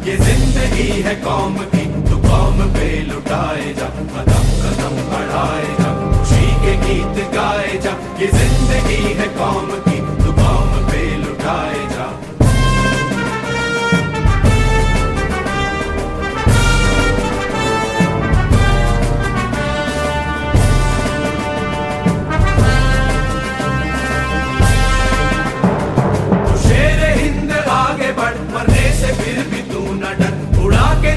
ये जिंदगी है कौम की, तू कौम पे लुटाए जा, कदम कदम बढ़ाए जा, खुशी के गीत गाए जा। ये जिंदगी है कौम की, तू कौम पे लुटाए जा।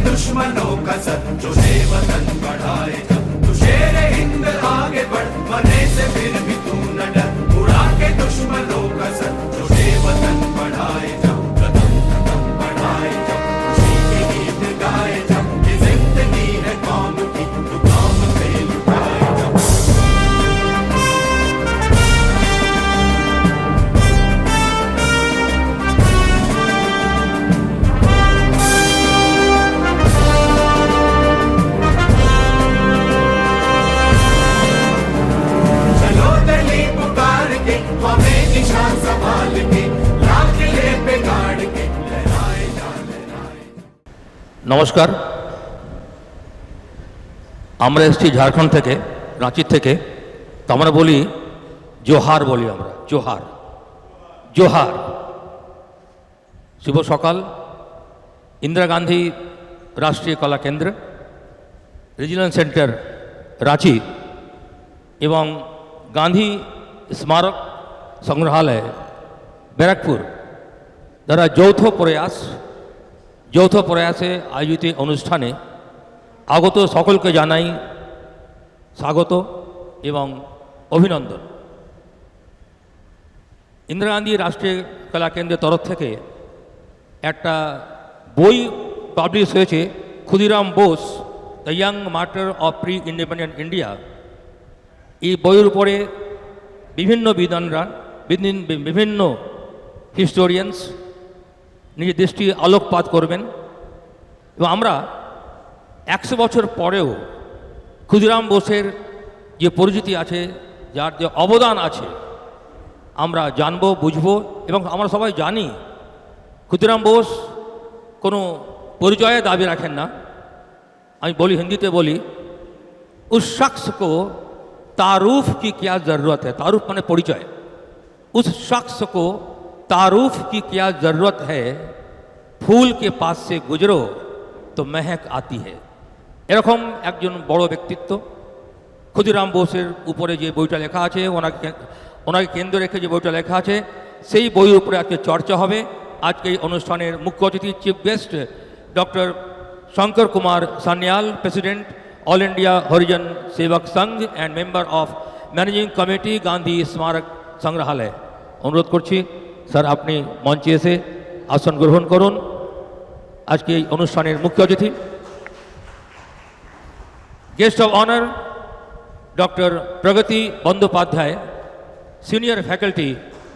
दुश्मनों का सर जो से वतन बढ़ाए जा, तू शेर हिंद आगे बढ़, मरने से फिर भी तू न डर, उड़ा के दुश्मनों का सर जो से वतन बढ़ाए जा, कदम कदम बढ़ाए जा, खुशी के गीत गाए जा। ये जिंदगी है कौम की, तू कौम पे लुटाए जा। নমস্কার, আমরা এসেছি ঝাড়খণ্ড থেকে, রাঁচি থেকে। তো আমরা বলি জোহার, বলি আমরা জোহার জোহার। শুভ সকাল। ইন্দিরা গান্ধী রাষ্ট্রীয় কলা কেন্দ্র, রিজিনাল সেন্টার রাঁচি এবং গান্ধী স্মারক সংগ্রহালয় ব্যারাকপুর দ্বারা যৌথ প্রয়াসে আয়োজিত অনুষ্ঠানে আগত সকলকে জানাই স্বাগত এবং অভিনন্দন। ইন্দিরা গান্ধী রাষ্ট্রীয় কলা কেন্দ্রের তরফ থেকে একটা বই পাবলিশ হয়েছে, Khudiram Bose, the young martyr of pre independent India. এই বইয়ের উপরে বিভিন্ন বিদ্বানরা, বিভিন্ন হিস্টোরিয়ানস নিজের দৃষ্টি আলোকপাত করবেন এবং আমরা 100 বছর পরেও ক্ষুদিরাম বোসের যে পরিচিতি আছে, যার যে অবদান আছে, আমরা জানব, বুঝব। এবং আমরা সবাই জানি ক্ষুদিরাম বোস কোনো পরিচয়ের দাবি রাখেন না। আমি বলি, হিন্দিতে বলি, উস শख्स को तारुफ की क्या ज़रूरत है। तारुफ माने परिचय। उस शख्स को तारुफ की क्या ज़रूरत है, फूल के पास से गुजरो तो महक आती है। এরকম একজন বড় ব্যক্তিত্ব। ক্ষুদিরাম বোসের উপরে যে বইটা লেখা আছে, ওনাকে কেন্দ্র রেখে যে বইটা লেখা আছে, সেই বইয়ের উপরে আজকে চর্চা হবে। আজকে এই অনুষ্ঠানের মুখ্য অতিথি, chief guest doctor Shankar Kumar Sanyal, president all India Harijan Sevak Sangh and member of managing committee Gandhi Smarak Sangrahalaya. অনুরোধ করছি স্যার, আপনি মঞ্চে এসে আসন গ্রহণ করুন। আজকে এই অনুষ্ঠানের মুখ্য অতিথি, guest of honour doctor Pragati Bandyopadhyay, senior faculty,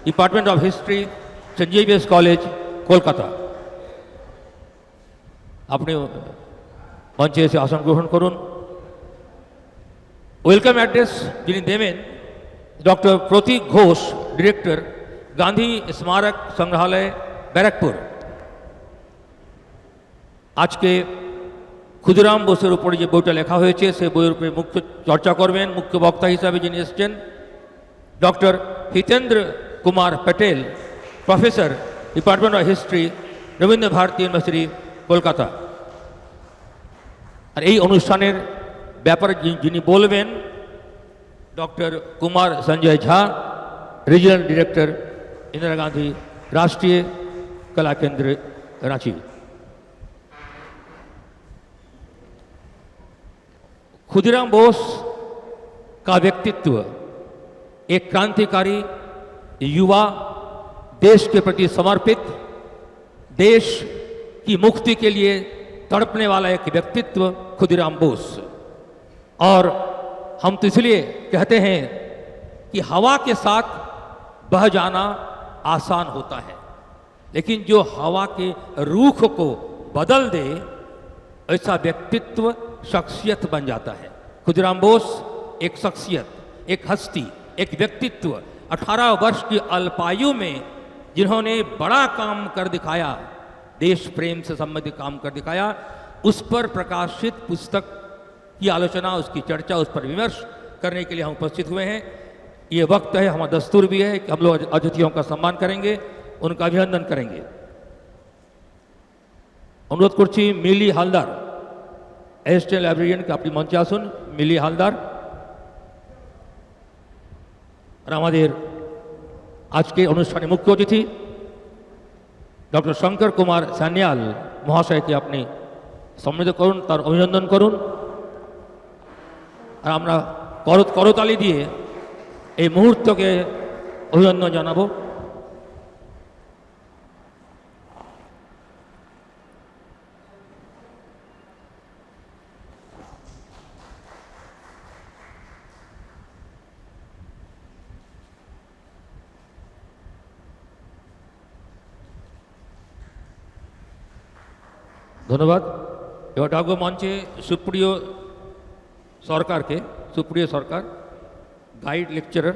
department of history, Saint Xavier's college, Kolkata. আপনি মঞ্চে এসে আসন গ্রহণ করুন। ওয়েলকাম অ্যাড্রেস যিনি দেবেন, ডক্টর প্রতীক ঘোষ, ডিরেক্টর, গান্ধী স্মারক সংগ্রহালয়, ব্যারাকপুর। আজকে ক্ষুদিরাম বোসের উপরে যে বইটা লেখা হয়েছে, সেই বইয়ের উপরে মুখ্য চর্চা করবেন। মুখ্য বক্তা হিসাবে যিনি এসছেন doctor Hitendra Kumar Patel, professor, department of history, Rabindra Bharati university, Kolkata. আর এই অনুষ্ঠানের ব্যাপারে যিনি বলবেন, doctor Kumar Sanjay Jha, regional director, Indira Gandhi Rashtriya Kala केंद्र, रांची। खुदीराम बोस का व्यक्तित्व एक क्रांतिकारी युवा, देश के प्रति समर्पित, देश की मुक्ति के लिए तड़पने वाला एक व्यक्तित्व खुदीराम बोस। और हम तो इसलिए कहते हैं कि हवा के साथ बह जाना आसान होता है, लेकिन जो हवा के रूख को बदल दे ऐसा व्यक्तित्व शख्सियत बन जाता है। खुदीराम बोस एक शख्सियत, एक हस्ती, एक व्यक्तित्व, 18 वर्ष की अल्पायु में जिन्होंने बड़ा काम कर दिखाया, देश प्रेम से संबंधित काम कर दिखाया, उस पर प्रकाशित पुस्तक की आलोचना, उसकी चर्चा, उस पर विमर्श करने के लिए हम उपस्थित हुए हैं। ये वक्त है, हमारा दस्तूर भी है कि हम लोग अतिथियों का सम्मान करेंगे, उनका अभिनंदन करेंगे। अनुरोध करছি मिली हालदार, एसिस्टेंट लाइब्रेरियन के अपनी मंचे आसुन। मिली हालदार और हमारे आज के अनुष्ठाने मुख्य अतिथि डॉक्टर शंकर कुमार सान्याल महाशय के अपनी सम्मिलित करुन, तार अभिनंदन करुन। और আমরা করতালি দিয়ে এই মুহূর্তকে অভিনন্দন জানাবো। ধন্যবাদ। এবার ডাকবো মঞ্চে সুপ্রিয় সরকারকে। সুপ্রিয় সরকার, গাইড লেকচারার,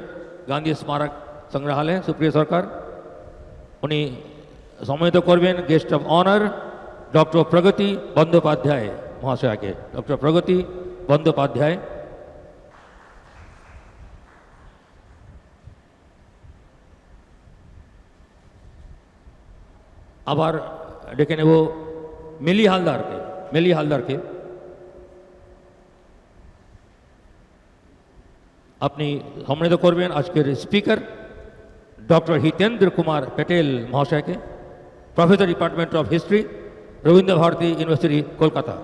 গান্ধী স্মারক সংগ্রহালয়, সুপ্রিয় সরকার। উনি সম্মানিত করবেন guest of honour doctor Pragati Bandyopadhyay মহাশয়কে। ডক্টর প্রগতি বন্দ্যোপাধ্যায়। আবার ডেকে নেব মিলি হালদারকে। মিলি হালদারকে আপনি সম্মানিত করবেন আজকের স্পিকার ডক্টর হিতেন্দ্র কুমার প্যাটেল মহাশয়কে, professor department of history, Rabindra Bharati university, Kolkata.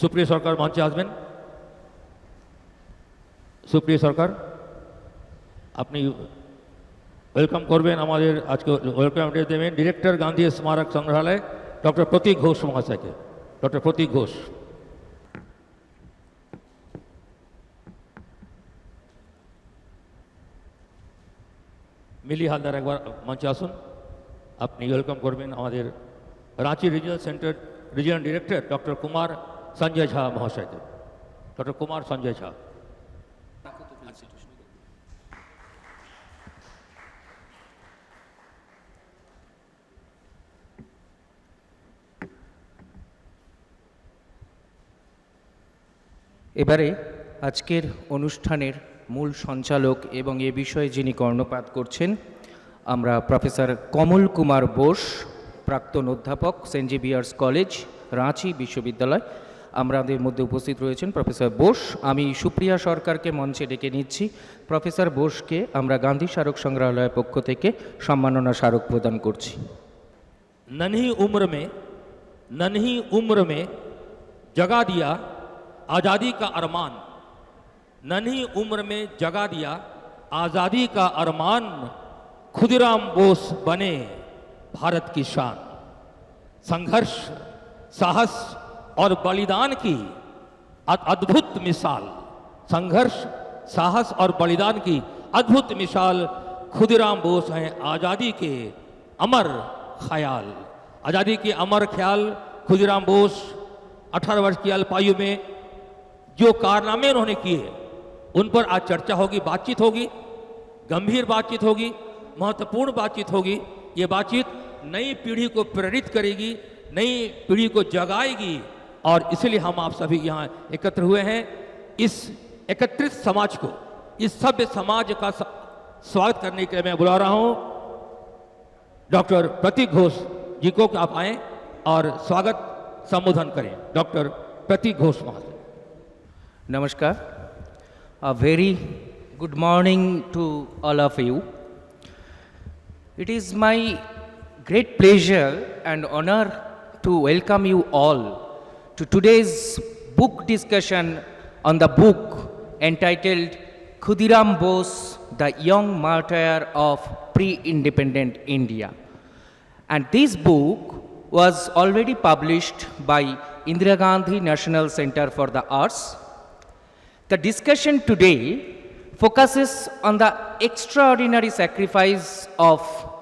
Supriya Sarkar মঞ্চে আসবেন। সুপ্রিয় সরকার, আপনি ওয়েলকাম করবেন আমাদের আজকে ওয়েলকাম দেবেন ডিরেক্টর গান্ধী স্মারক সংগ্রহালয় ডক্টর প্রতীক ঘোষ মহাশয়কে। ডক্টর প্রতীক ঘোষ। মিলি হালদার একবার মঞ্চে আসুন। আপনি ওয়েলকাম করবেন আমাদের Ranchi regional centre regional director doctor Kumar Sanjay Jha মহাশয়কে। ডক্টর কুমার সঞ্জয় ঝা। এবারে আজকের অনুষ্ঠানের মূল সঞ্চালক এবং এ বিষয়ে যিনি কর্ণপাত করছেন, আমরা প্রফেসর কমল কুমার বোস, প্রাক্তন অধ্যাপক, সেন্ট জেভিয়ার্স কলেজ, রাঁচি বিশ্ববিদ্যালয়, আমাদের মধ্যে উপস্থিত রয়েছেন প্রফেসর বোস। আমি সুপ্রিয়া সরকারকে মঞ্চে ডেকে নিচ্ছি। প্রফেসর বোসকে আমরা গান্ধী স্মারক সংগ্রহালয়ের পক্ষ থেকে সম্মাননা স্মারক প্রদান করছি। नन्ही उम्र में जगा दिया आज़ादी का अरमान, नन्ही उम्र में जगा दिया आज़ादी का अरमान, खुदीराम बोस बने भारत की शान। संघर्ष, साहस और बलिदान की अद्भुत मिसाल, संघर्ष, साहस और बलिदान की अद्भुत मिसाल खुदीराम बोस हैं आज़ादी के अमर ख्याल। आज़ादी के अमर ख्याल खुदीराम बोस 18 वर्ष की अल्पायु में जो कारनामे उन्होंने किए उन पर आज चर्चा होगी, बातचीत होगी, गंभीर बातचीत होगी, महत्वपूर्ण बातचीत होगी। ये बातचीत नई पीढ़ी को प्रेरित करेगी, नई पीढ़ी को जगाएगी, और इसलिए हम आप सभी यहाँ एकत्र हुए हैं। इस एकत्रित समाज को, इस सभ्य समाज का स्वागत करने के लिए मैं बुला रहा हूँ डॉक्टर प्रतीक घोष जी को कि आप आएँ और स्वागत संबोधन करें। डॉक्टर प्रतीक घोष महाशय। Namaskar. A very good morning to all of you. It is my great pleasure and honor to welcome you all to today's book discussion on the book entitled Khudiram Bose, the Young Martyr of Pre-Independent India. And this book was already published by Indira Gandhi National Centre for the Arts. The discussion today focuses on the extraordinary sacrifice of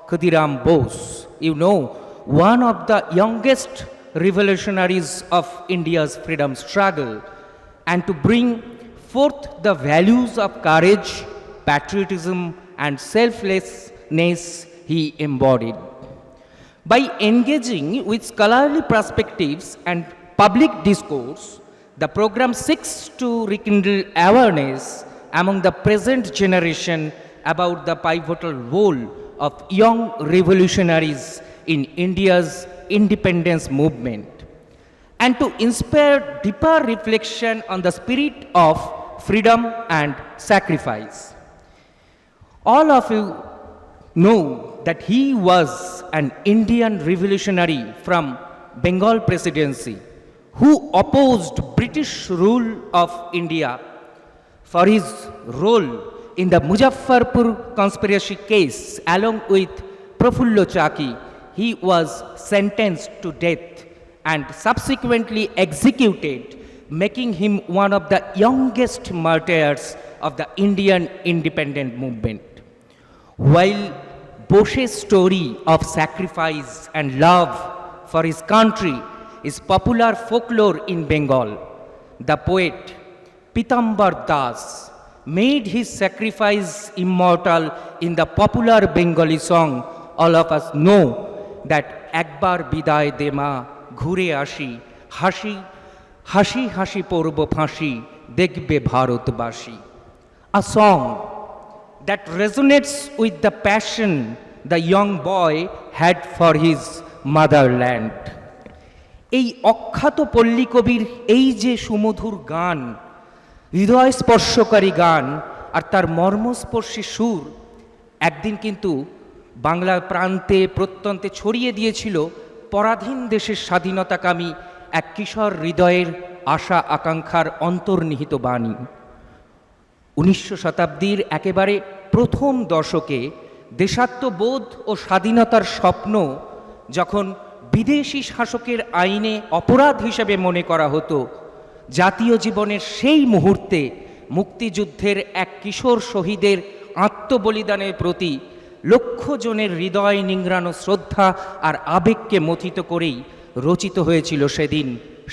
Khudiram Bose, you know, one of the youngest revolutionaries of India's freedom struggle, and to bring forth the values of courage, patriotism, and selflessness he embodied. By engaging with scholarly perspectives and public discourse, the program seeks to rekindle awareness among the present generation about the pivotal role of young revolutionaries in India's independence movement, and to inspire deeper reflection on the spirit of freedom and sacrifice. All of you know that he was an Indian revolutionary from Bengal Presidency who opposed British rule of India. For his role in the Muzaffarpur conspiracy case along with Prafullo Chaki, he was sentenced to death and subsequently executed, making him one of the youngest martyrs of the Indian independent movement. While Bose's story of sacrifice and love for his country is popular folklore in Bengal, the poet Pitambar Das made his sacrifice immortal in the popular Bengali song all of us know, that Ekbar Biday Dema Ghure Ashi, Hashi Hashi Hashi Porbo Phashi, Dekhbe Bharatbashi. A song that resonates with the passion the young boy had for his motherland. এই অখ্যাত পল্লী কবির এই যে সুমধুর গান, হৃদয় স্পর্শকারী গান আর তার মর্মস্পর্শী সুর একদিন কিন্তু বাংলার প্রান্তে প্রত্যন্তে ছড়িয়ে দিয়েছিল পরাধীন দেশের স্বাধীনতাকামী এক কিশোর হৃদয়ের আশা আকাঙ্ক্ষার অন্তর্নিহিত বাণী। 19 শতাব্দীর একেবারে প্রথম দশকে দেশাত্মবোধ ও স্বাধীনতার স্বপ্ন যখন বিদেশি শাসকের আইনে অপরাধ হিসেবে মনে করা হতো, জাতীয় জীবনের সেই মুহূর্তে মুক্তিযুদ্ধের এক কিশোর শহীদের আত্মবলিদানের প্রতি লক্ষ জনের হৃদয় নিংড়ানো শ্রদ্ধা আর আবেগকে মথিত করেই রচিত হয়েছিল সেদিন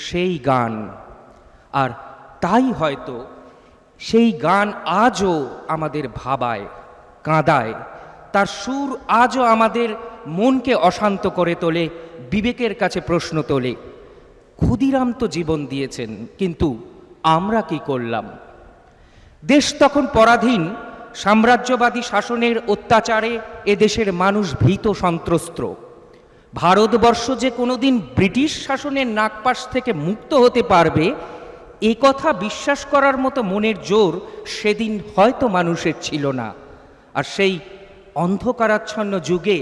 সেই গান। আর তাই হয়তো সেই গান আজও আমাদের ভাবায়, কাঁদায়, তার সুর আজও আমাদের মনকে অশান্ত করে তোলে, বিবেকের কাছে প্রশ্ন তোলে। ক্ষুদিরাম তো জীবন দিয়েছেন, কিন্তু আমরা কি করলাম? দেশ তখন পরাধীন, সাম্রাজ্যবাদী শাসনের অত্যাচারে এদেশের মানুষ ভীত সন্ত্রস্ত। ভারতবর্ষ যে কোনোদিন ব্রিটিশ শাসনের নাগপাশ থেকে মুক্ত হতে পারবে এ কথা বিশ্বাস করার মতো মনের জোর সেদিন হয়তো মানুষের ছিল না। আর সেই অন্ধকারাচ্ছন্ন যুগে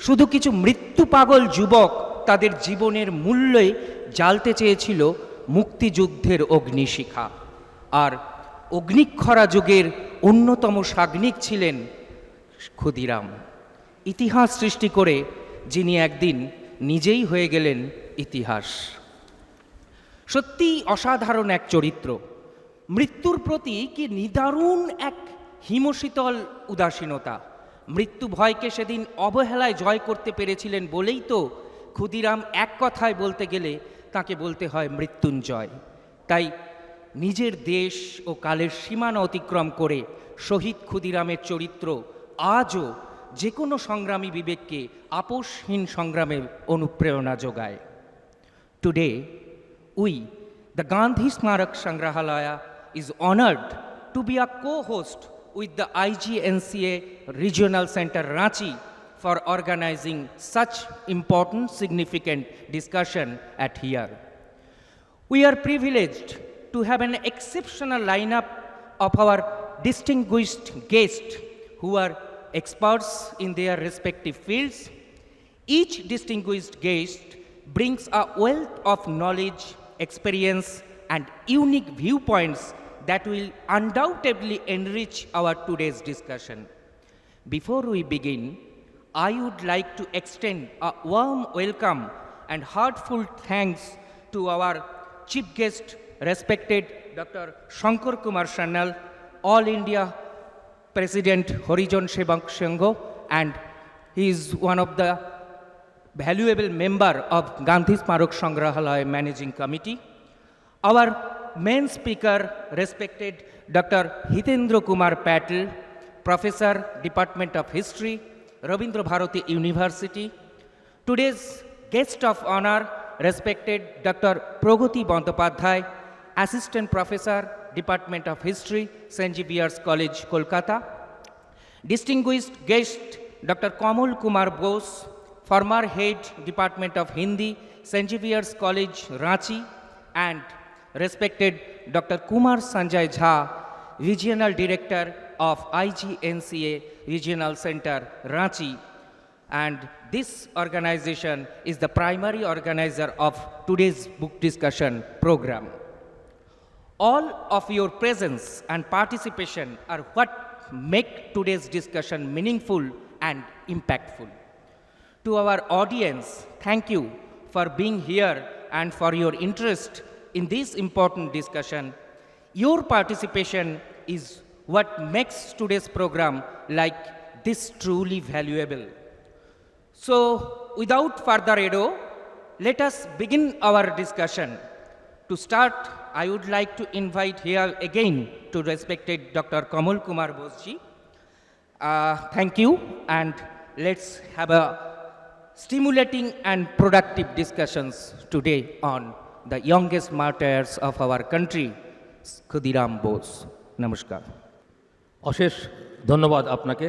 শুধু কিছু মৃত্যু পাগল যুবক তাদের জীবনের মূল্যে জ্বালতে চেয়েছিল মুক্তিযুদ্ধের অগ্নিশিখা। আর অগ্নিক্ষরা যুগের অন্যতম সাগ্নিক ছিলেন ক্ষুদিরাম, ইতিহাস সৃষ্টি করে যিনি একদিন নিজেই হয়ে গেলেন ইতিহাস। সত্যিই অসাধারণ এক চরিত্র। মৃত্যুর প্রতি কি নিদারুণ এক হিমশীতল উদাসীনতা। মৃত্যু ভয়কে সেদিন অবহেলায় জয় করতে পেরেছিলেন বলেই তো ক্ষুদিরাম এক কথায় বলতে গেলে তাকে বলতে হয় মৃত্যুঞ্জয়। তাই নিজের দেশ ও কালের সীমানা অতিক্রম করে শহীদ ক্ষুদিরামের চরিত্র আজও যে কোনো সংগ্রামী বিবেককে আপোষহীন সংগ্রামের অনুপ্রেরণা যোগায়। Today we, the Gandhi Smarak Sangrahalaya, is honored to be a co-host with the IGNCA Regional Centre Ranchi for organizing such important, significant discussion at here. We are privileged to have an exceptional lineup of our distinguished guests who are experts in their respective fields. Each distinguished guest brings a wealth of knowledge, experience, and unique viewpoints that will undoubtedly enrich our today's discussion. Before we begin, I would like to extend a warm welcome and heartfelt thanks to our chief guest, respected Dr. Shankar Kumar Sannal, All India President Horijon Sevak Sangh, and he is one of the valuable member of Gandhi Smarak Sangrahalaya Managing Committee. Our main speaker, respected Dr. Hitendra Kumar Patel, Professor, Department of History, Rabindra Bharati University. Today's guest of honor, respected Dr. Pragati Bandopadhyay, Assistant Professor, Department of History, St. Xavier's College, Kolkata. Distinguished guest, Dr. Kamal Kumar Bose, former Head, Department of Hindi, St. Xavier's College, Ranchi, and respected Dr. Kumar Sanjay Jha, Regional Director of IGNCA Regional Centre Ranchi, and this organization is the primary organizer of today's book discussion program. All of your presence and participation are what make today's discussion meaningful and impactful. To our audience, thank you for being here and for your interest in this important discussion. Your participation is what makes today's program like this truly valuable. So, without further ado, let us begin our discussion. To start, I would like to invite here again to respected Dr. Kamal Kumar Bose. Thank you, and let's have a stimulating and productive discussions today on the youngest martyrs of our country, Khudiram Bose. Namaskar. অশেষ ধন্যবাদ আপনাকে।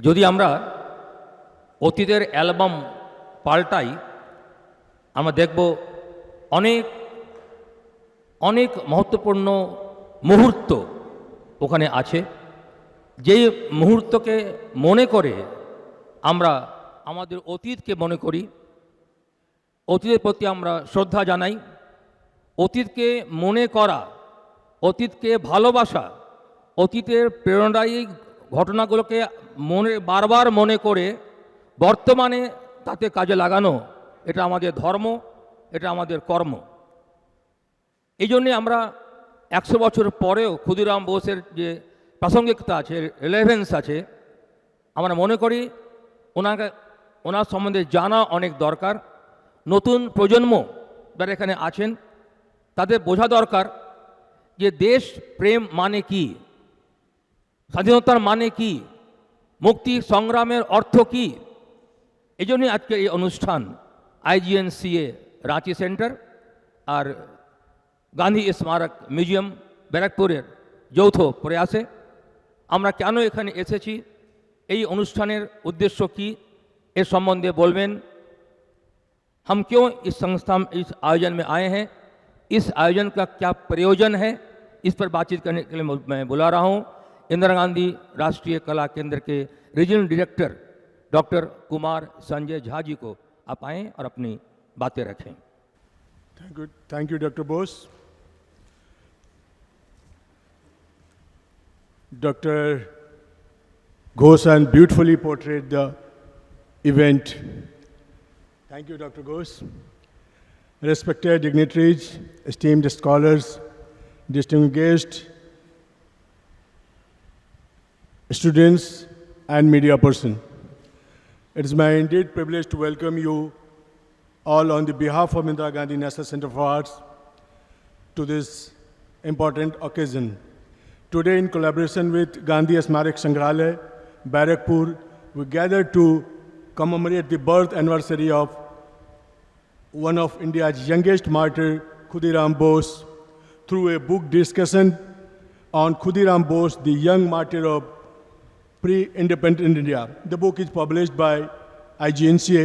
যদি আমরা অতীতের album পাল্টাই, আমরা দেখব অনেক অনেক মহত্বপূর্ণ মুহূর্ত ওখানে আছে, যেই মুহূর্তকে মনে করে আমরা আমাদের অতীতকে মনে করি, অতীতের প্রতি আমরা শ্রদ্ধা জানাই। অতীতকে মনে করা, অতীতকে ভালোবাসা, অতীতের প্রেরণাদায়ী ঘটনাগুলোকে বারবার মনে করে বর্তমানে তাতে কাজে লাগানো, এটা আমাদের ধর্ম, এটা আমাদের কর্ম। এই জন্যে আমরা 100 বছর পরেও ক্ষুদিরাম বোসের যে প্রাসঙ্গিকতা আছে, রিলেভেন্স আছে, আমরা মনে করি ওনার সম্বন্ধে জানা অনেক দরকার। নতুন প্রজন্ম যারা এখানে আছেন তাদের বোঝা দরকার যে দেশ প্রেম মানে কি, স্বাধীনতার মানে কি, মুক্তি সংগ্রামের অর্থ কি। এই জন্যই আজকে এই অনুষ্ঠান IGNCA রাঁচি সেন্টার আর গান্ধী স্মারক মিউজিয়াম ব্যারাকপুরের যৌথ প্রয়াসে। আমরা কেন এখানে এসেছি, এই অনুষ্ঠানের উদ্দেশ্য কি, এর সম্বন্ধে বলবেন। हम क्यों इस संस्था इस आयोजन में आए हैं, इस आयोजन का क्या प्रयोजन है, इस पर बातचीत करने के लिए मैं बुला रहा हूँ इंदिरा गांधी राष्ट्रीय कला केंद्र के regional director doctor Kumar Sanjay Jha ji को। आप आएँ और अपनी बातें रखें। Thank you, Dr. Bose. Dr. Ghosan beautifully portrayed the event. Thank you, Dr. Ghosh. Respected dignitaries, esteemed scholars, distinguished guests, students, and media person. It is my indeed privilege to welcome you all on the behalf of Indira Gandhi National Centre for Arts to this important occasion. Today, in collaboration with Gandhi Smarak Sangrahalaya, Barrackpore, we gather to commemorate the birth anniversary of one of India's youngest martyr, Khudiram Bose, through a book discussion on Khudiram Bose, the young martyr of pre-independent India. The book is published by IGNCA.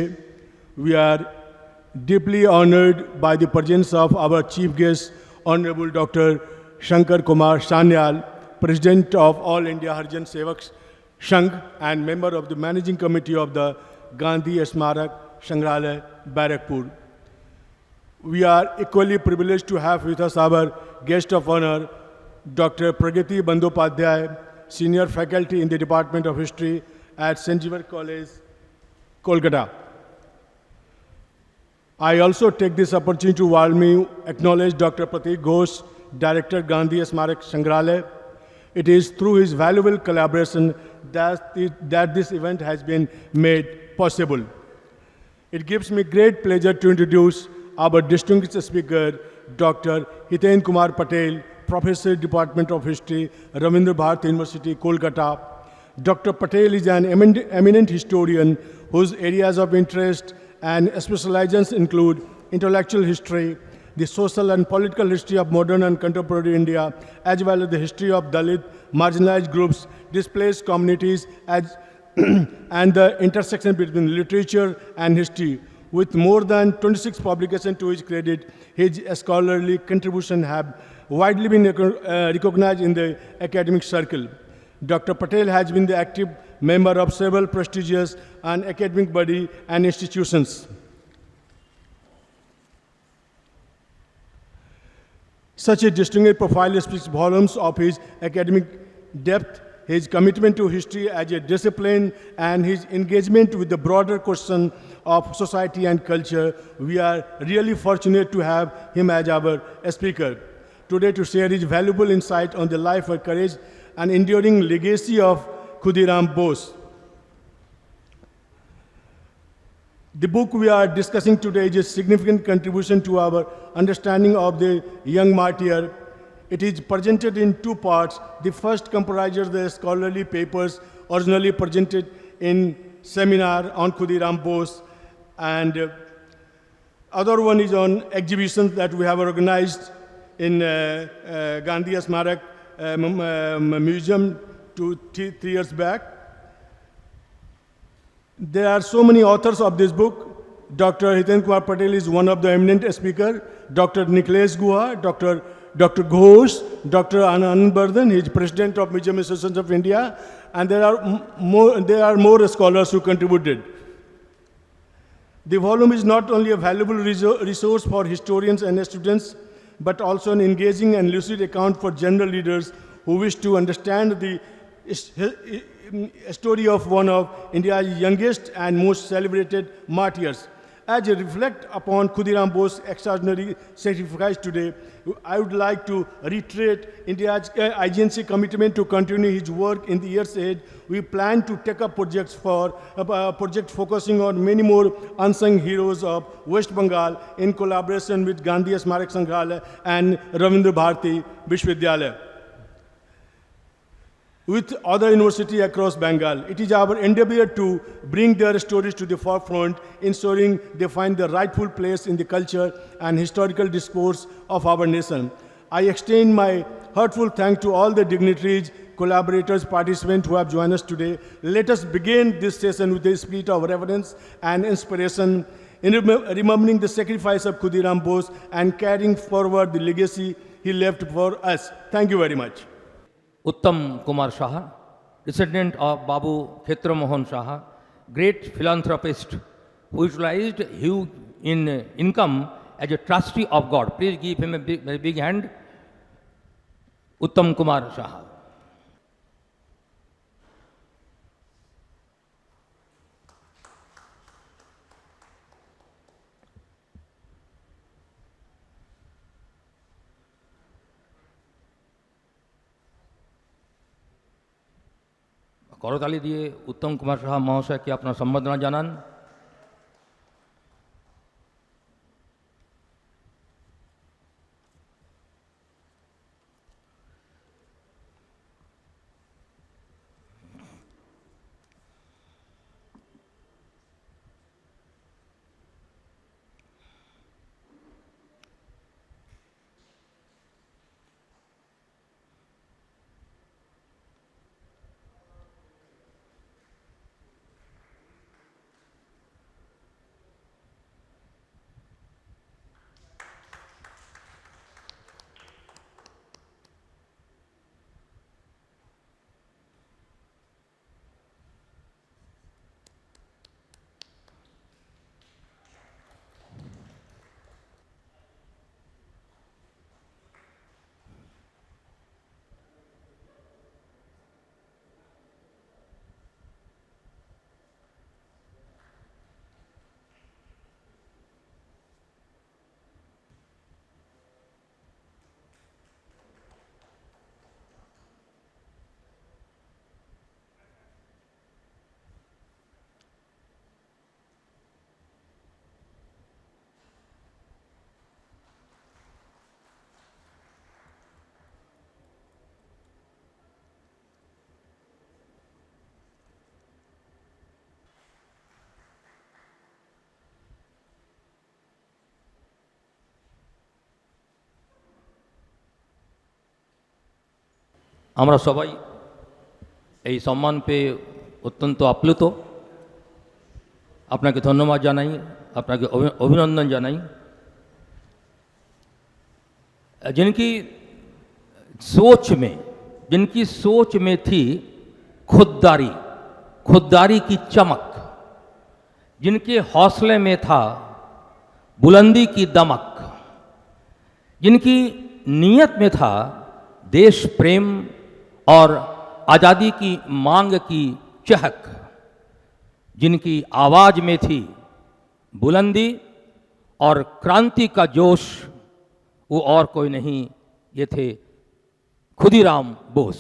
We are deeply honored by the presence of our chief guest, Honorable Dr. Shankar Kumar Sannal, President of All India Harijan Sevak Sangh and member of the Managing Committee of the Gandhi Smarak Sangrahalaya, Barrackpore. We are equally privileged to have with us our guest of honor, Dr. Pragati Bandyopadhyay, Senior Faculty in the Department of History at St. Xavier College, Kolkata. I also take this opportunity to warmly acknowledge Dr. Pratik Ghosh, Director, Gandhi Smarak Sangrahalaya. It is through his valuable collaboration that this event has been made possible. It gives me great pleasure to introduce our distinguished speaker, Dr. Hiten Kumar Patel, Professor, Department of History, Ravindra Bharati University, Kolkata. Dr. Patel is an eminent historian whose areas of interest and specializations include intellectual history, the social and political history of modern and contemporary India, as well as the history of Dalit, marginalized groups, displaced communities, and the intersection between literature and history. With more than 26 publications to his credit, his scholarly contributions have widely been recognized in the academic circle. Dr. Patel has been the active member of several prestigious and academic bodies and institutions. Such a distinguished profile speaks volumes of his academic depth, his commitment to history as a discipline, and his engagement with the broader question of society and culture. We are really fortunate to have him as our speaker today to share his valuable insight on the life and courage and enduring legacy of Khudiram Bose. The book we are discussing today is a significant contribution to our understanding of the young martyr. It is presented in two parts. The first comprises the scholarly papers originally presented in seminar on Khudiram Bose, and other one is on exhibitions that we have organized in Gandhi Smarak Museum 3 years back. There are so many authors of this book. Dr. Hiten Kumar Patel is one of the eminent speakers. Dr. Nikhilesh Guha, Dr. Ghosh, Dr. Anand Bardhan, he is president of Museum Association of India, and there are more scholars who contributed. The volume is not only a valuable resource for historians and students, but also an engaging and lucid account for general readers who wish to understand the story of one of India's youngest and most celebrated martyrs. As I reflect upon Khudiram Bose's extraordinary sacrifice today, I would like to reiterate India's IGNCA commitment to continue his work in the years ahead. We plan to take up projects focusing on many more unsung heroes of West Bengal in collaboration with Gandhi Smarak Sangrahalaya and Ravindra Bharati Vishwavidyalaya, with other universities across Bengal. It is our endeavor to bring their stories to the forefront, ensuring they find the rightful place in the culture and historical discourse of our nation. I extend my heartfelt thanks to all the dignitaries, collaborators, participants who have joined us today. Let us begin this session with a spirit of reverence and inspiration, in remembering the sacrifice of Khudiram Bose and carrying forward the legacy he left for us. Thank you very much. Uttam Kumar Saha, descendant of Babu Khetra Mohan Saha, great philanthropist who utilized huge income as a trustee of God. Please give him a big hand. Uttam Kumar Saha. করতালি দিয়ে উত্তম কুমার সাহা মহাশয়কে আপনার সম্বর্ধনা জানান। আমরা সবাই এই সম্মান পেয়ে অত্যন্ত আপ্লুত। আপনাকে ধন্যবাদ জানাই, আপনাকে অভিনন্দন জানাই। जिनकी सोच में थी खुददारी की चमक, जिनके हौसले में था बुलंदी की दमक, जिनकी नीयत में था देश प्रेम और आज़ादी की मांग की चहक, जिनकी आवाज़ में थी बुलंदी और क्रांति का जोश, वो और कोई नहीं, ये थे खुदीराम बोस।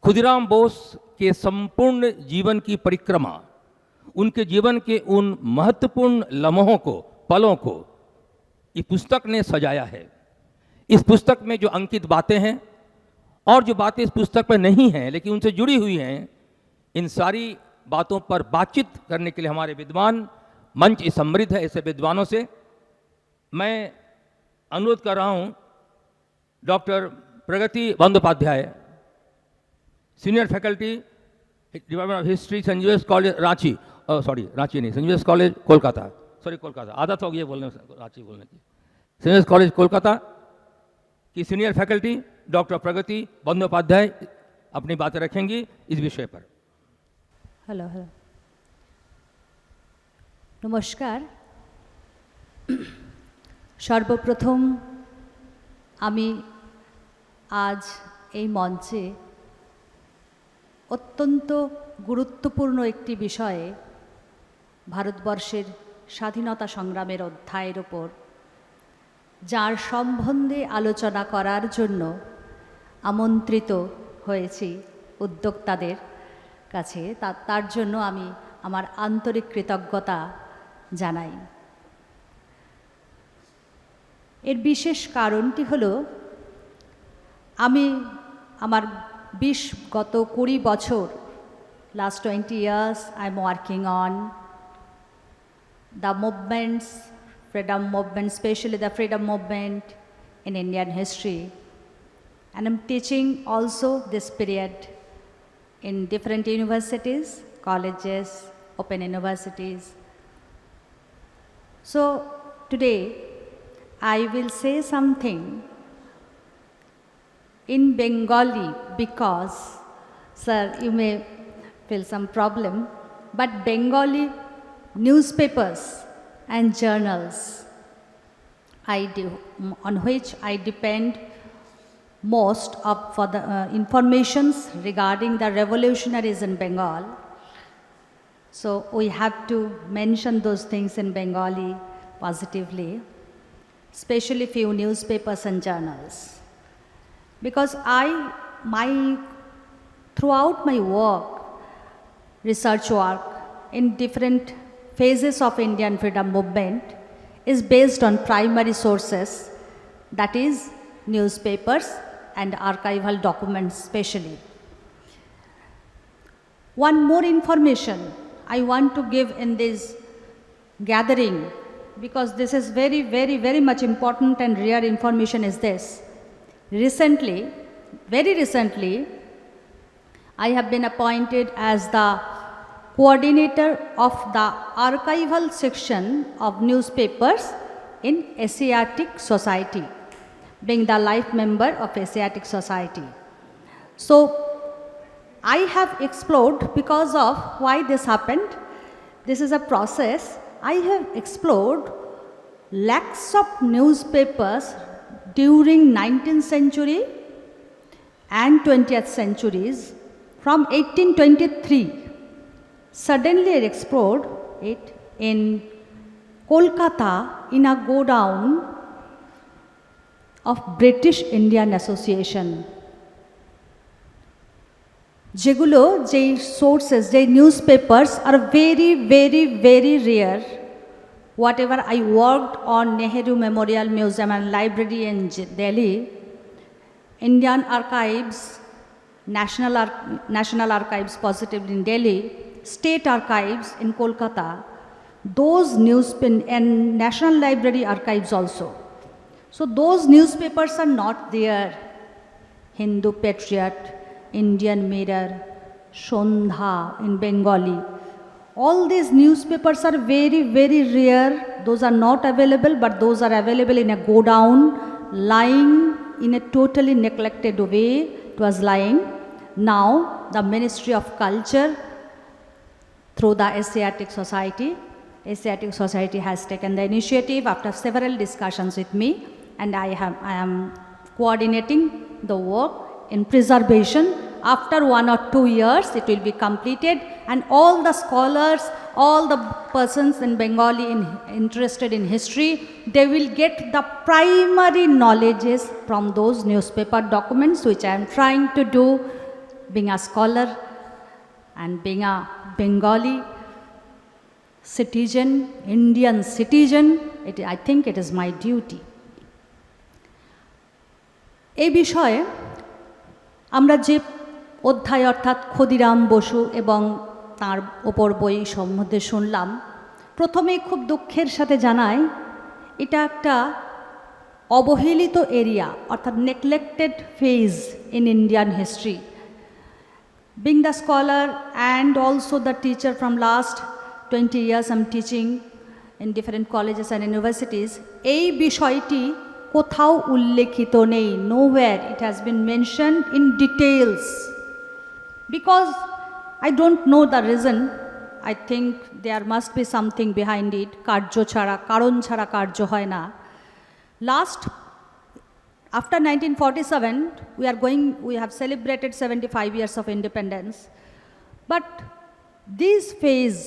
खुदीराम बोस के संपूर्ण जीवन की परिक्रमा, उनके जीवन के उन महत्वपूर्ण लम्हों को, पलों को इस पुस्तक ने सजाया है। इस पुस्तक में जो अंकित बातें हैं और जो बातें इस पुस्तक में नहीं हैं लेकिन उनसे जुड़ी हुई हैं, इन सारी बातों पर बातचीत करने के लिए हमारे विद्वान मंच समृद्ध है। ऐसे विद्वानों से मैं अनुरोध कर रहा हूं doctor Pragati Bandopadhyay, senior faculty department of history, saint Joseph college Ranchi, Ranchi नहीं, saint Joseph college Kolkata, Kolkata, आदत हो गई है बोलने रांची बोलने की। सेंट जोसेफ कॉलेज कोलकाता की senior faculty doctor Pragati Bandyopadhyay अपनी बातें रखेंगी इस विषय पर। हेलो नमस्कार। सर्वप्रथम আমি আজ এই মঞ্চে অত্যন্ত গুরুত্বপূর্ণ একটি বিষয়ে ভারতবর্ষের স্বাধীনতা সংগ্রামের অধ্যায়ের ওপর যার সম্বন্ধে আলোচনা করার জন্য আমন্ত্রিত হয়েছি উদ্যোক্তাদের কাছে, তার জন্য আমি আমার আন্তরিক কৃতজ্ঞতা জানাই। এর বিশেষ কারণটি হলো আমি আমার গত 20 বছর, last 20 years I am working on the movements, freedom movement, especially the freedom movement in Indian history, and I am teaching also this period in different universities, colleges, open universities. So today I will say something in Bengali because, sir, you may feel some problem, but Bengali newspapers and journals on which I depend most for the informations regarding the revolutionaries in Bengal. So we have to mention those things in Bengali positively, especially few newspapers and journals. Because throughout my work, research work in different phases of Indian freedom movement is based on primary sources, that is newspapers and archival documents especially. One more information I want to give in this gathering, because this is very, very, very much important and rare information, is this. Very recently, I have been appointed as the coordinator of the archival section of newspapers in Asiatic Society, being the life member of Asiatic Society. So I have explored, because of why this happened, this is a process, I have explored lakhs of newspapers during 19th century and 20th centuries from 1823. Suddenly I explored it in Kolkata in a godown of British Indian Association. যেগুলো যেই sources, যেই নিউজপেপার্স আর very, very, very rare. Whatever I worked on Nehru Memorial Museum and Library in Delhi, Indian Archives, National Archives positively in Delhi, State Archives in Kolkata, those and National Library Archives also. So those newspapers are not there. Hindu Patriot, Indian Mirror, Sondha in Bengali. All these newspapers are very, very rare. Those are not available, but those are available in a godown, lying in a totally neglected way. It was lying. Now, the Ministry of Culture, through the Asiatic Society has taken the initiative after several discussions with me, and I am coordinating the work in preservation. After 1 or 2 years, it will be completed, and all the scholars, all the persons in Bengali interested in history, they will get the primary knowledges from those newspaper documents, which I am trying to do, being a scholar and being a Bengali citizen, Indian citizen. I think it is my duty. এই বিষয়ে আমরা যে অধ্যায় অর্থাৎ ক্ষুদিরাম বসু এবং তার ওপর বই সম্বন্ধে শুনলাম, প্রথমেই খুব দুঃখের সাথে জানাই এটা একটা অবহেলিত এরিয়া অর্থাৎ neglected phase in Indian history. Being the scholar and also the teacher from last 20 years, I'm teaching in different colleges and universities, এই বিষয়টি কোথাও উল্লেখিত নেই। Nowhere it has been mentioned in details. Because I don't know the reason. I think there must be something behind it. কার্য ছাড়া, কারণ ছাড়া কার্য হয় না। After 1947, we have celebrated 75 years of independence. But this phase,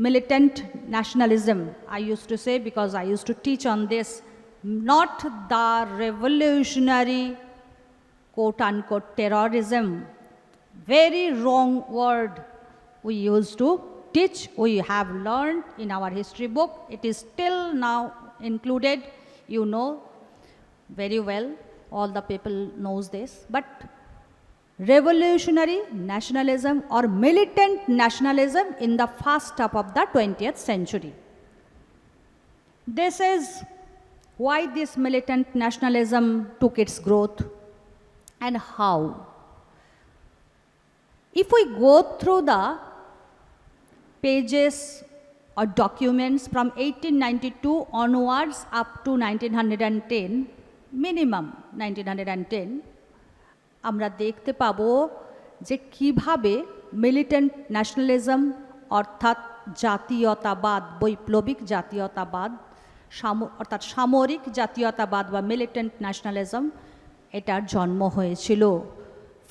militant nationalism, I used to say, because I used to teach on this, not the revolutionary quote-unquote terrorism. Very wrong word we used to teach, we have learned in our history book. It is still now included, you know very well, all the people knows this. But revolutionary nationalism or militant nationalism in the first half of the 20th century. This is why this militant nationalism took its growth and how. If we go through the pages or documents from 1892 onwards up to 1910, minimum 1910, আমরা দেখতে পাবো যে কিভাবে militant nationalism অর্থাৎ জাতীয়তাবাদ, বৈপ্লবিক জাতীয়তাবাদ, অর্থাৎ সামরিক জাতীয়তাবাদ বা মিলিটেন্ট ন্যাশনালিজম এটার জন্ম হয়েছিল।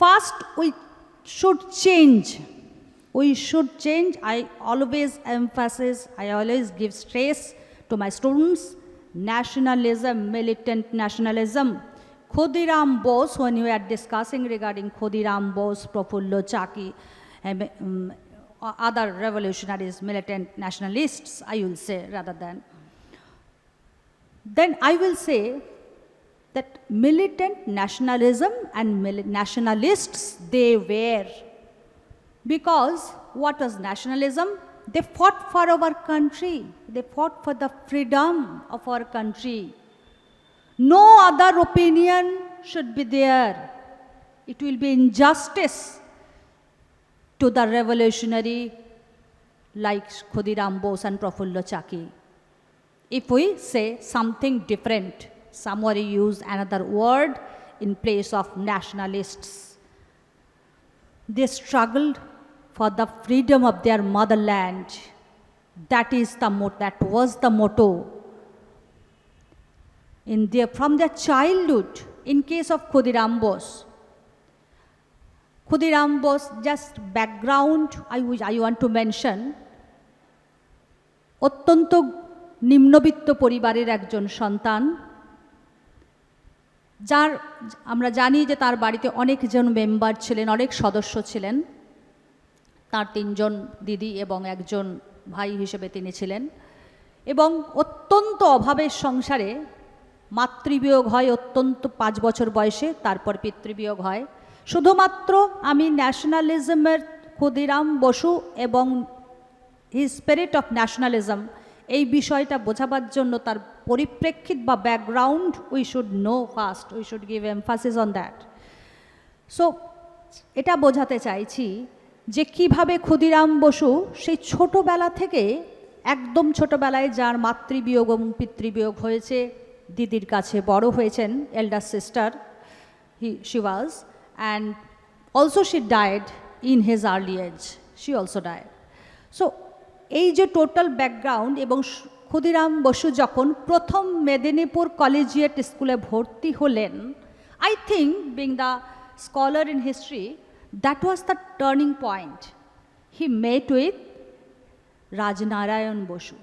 First we should change, I always emphasize, I always give stress to my students, nationalism, militant nationalism. Khudiram Bose, when we are discussing regarding Khudiram Bose, Profullo Chaki, other revolutionaries, militant nationalists, I will say rather than. Then I will say that militant nationalism and nationalists, they were. Because what was nationalism? They fought for our country. They fought for the freedom of our country. No other opinion should be there. It will be injustice to the revolutionary like Khudiram Bose and Profullo Chaki. If we say something different, somebody use another word in place of nationalists. They struggled for the freedom of their motherland. That was the motto. From their childhood, in case of Khudiram Bose, just background I want to mention, অত্যন্ত নিম্নবিত্ত পরিবারের একজন সন্তান, যার আমরা জানি যে তার বাড়িতে অনেকজন মেম্বার ছিলেন, অনেক সদস্য ছিলেন। তার 3 জন দিদি এবং একজন ভাই হিসেবে তিনি ছিলেন, এবং অত্যন্ত অভাবের সংসারে মাতৃবিয়োগ হয় অত্যন্ত 5 বছর বয়সে, তারপর পিতৃবিয়োগ হয়। শুধুমাত্র আমি ন্যাশনালিজমের ক্ষুদিরাম বসু এবং হিজ স্পিরিট অফ ন্যাশনালিজম এই বিষয়টা বোঝাবার জন্য তার পরিপ্রেক্ষিত বা background we should know first, we should give emphasis on that. So এটা বোঝাতে চাইছি যে কিভাবে ক্ষুদিরাম বসু সেই ছোটবেলা থেকে, একদম ছোটবেলায় যার মাতৃবিয়োগ এবং পিতৃবিয়োগ হয়েছে, দিদির কাছে বড় হয়েছেন, elder sister she was, and also she died in his early age, she also died. So এই যে টোটাল ব্যাকগ্রাউন্ড, এবং ক্ষুদিরাম বসু যখন প্রথম মেদিনীপুর কলেজিয়েট স্কুলে ভর্তি হলেন, I think being the scholar in history, that was the turning point. He met with Rajnarayan Basu.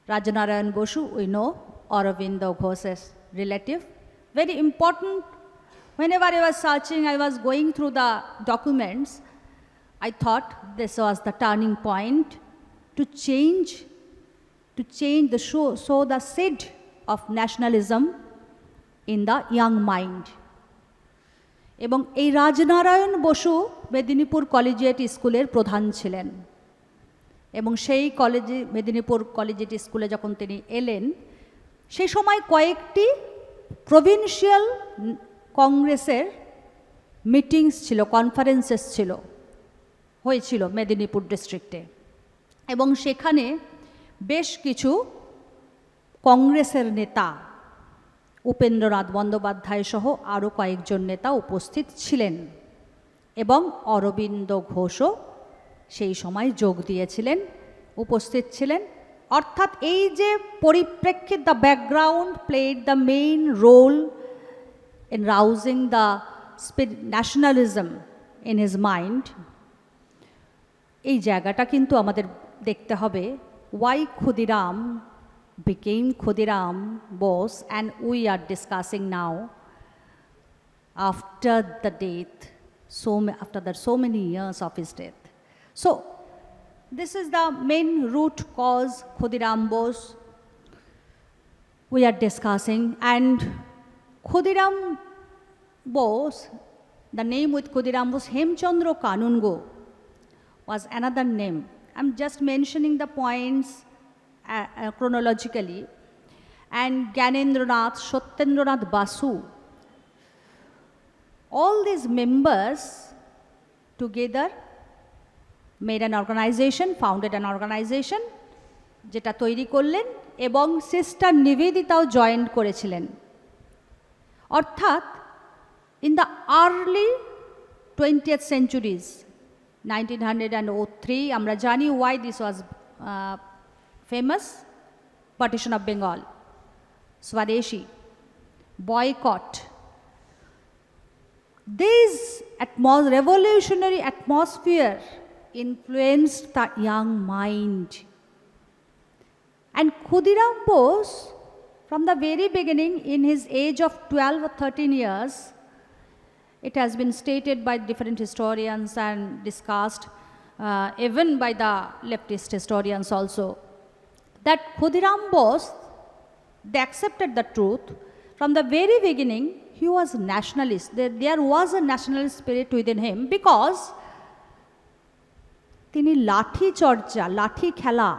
Rajanarayan Bosu, we know, Aurobindo Ghosh's relative. Very important. Whenever I was searching, I was going through the documents, I thought this was the turning point to change the sow the seed of nationalism in the young mind. এবং এই Rajnarayan Basu Medinipur collegiate স্কুলের প্রধান ছিলেন, এবং সেই কলেজে, Medinipur collegiate স্কুলে যখন তিনি এলেন, সেই সময় কয়েকটি প্রভিন্সিয়াল কংগ্রেসের মিটিংস ছিল, কনফারেন্সেস ছিল, হয়েছিল মেদিনীপুর ডিস্ট্রিক্টে, এবং সেখানে বেশ কিছু কংগ্রেসের নেতা, উপেন্দ্রনাথ বন্দ্যোপাধ্যায় সহ আরও কয়েকজন নেতা উপস্থিত ছিলেন, এবং অরবিন্দ ঘোষও সেই সময় যোগ দিয়েছিলেন, উপস্থিত ছিলেন। অর্থাৎ এই যে পরিপ্রেক্ষিত, the background played the main role in rousing the nationalism in his mind. এই জায়গাটা কিন্তু আমাদের দেখতে হবে। Why Khudiram became Khudiram Bose, and we are discussing now after the death, so many years of his death. So this is the main root cause, Khudiram Bose, we are discussing. And Khudiram Bose, the name with Khudiram Bose, Hemchandra Kanungo was another name. I'm just mentioning the points chronologically. And Gyanendranath, Satyendranath Basu, all these members together made an organization, founded an organization, যেটা তৈরি করলেন, এবং sister নিবেদিতাও join করেছিলেন। অর্থাৎ in the early 20th centuries, 1903, আমরা জানি why this was famous: partition of Bengal, Swadeshi, boycott. This revolutionary atmosphere influenced the young mind. And Khudiram Bose, from the very beginning, in his age of 12 or 13 years, it has been stated by different historians and discussed even by the leftist historians also, that Khudiram Bose, they accepted the truth. From the very beginning, he was nationalist. There was a nationalist spirit within him, because তিনি লাঠি চর্চা, লাঠি খেলা,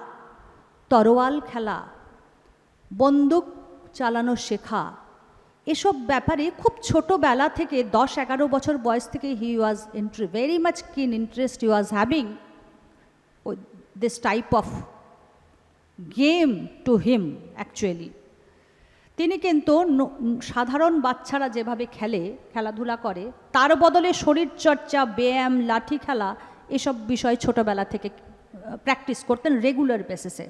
তরোয়াল খেলা, বন্দুক চালানো শেখা, এসব ব্যাপারে খুব ছোটোবেলা থেকে, 10-11 বছর বয়স থেকে হি ওয়াজ ভেরি মাচ কিন interest he was having this type of game to him actually. তিনি কিন্তু সাধারণ বাচ্চারা যেভাবে খেলাধুলা করে, তার বদলে শরীরচর্চা, ব্যায়াম, লাঠি খেলা, এসব বিষয় ছোটোবেলা থেকে প্র্যাকটিস করতেন রেগুলার বেসিসে।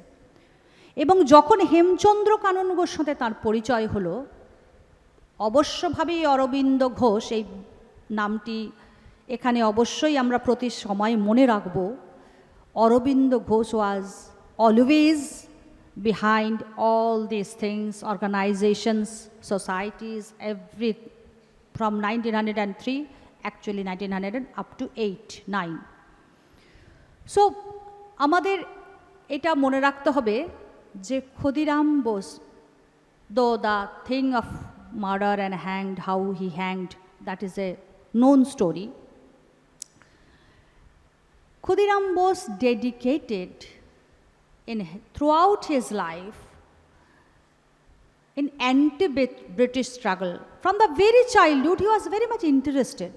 এবং যখন হেমচন্দ্র কাননগোর সাথে তার পরিচয় হলো, অবশ্যভাবেই অরবিন্দ ঘোষ, এই নামটি এখানে অবশ্যই আমরা প্রতি সময় মনে রাখব। Aurobindo Ghosh was always behind all these things, organizations, societies, from 1903, actually 1900 up to 8-9. So আমাদের এটা মনে রাখতে হবে যে Khudiram Bose, though the thing of murder and hanged, how he hanged, that is a known story. Khudiram Bose dedicated throughout his life in anti-British struggle. From the very childhood, he was very much interested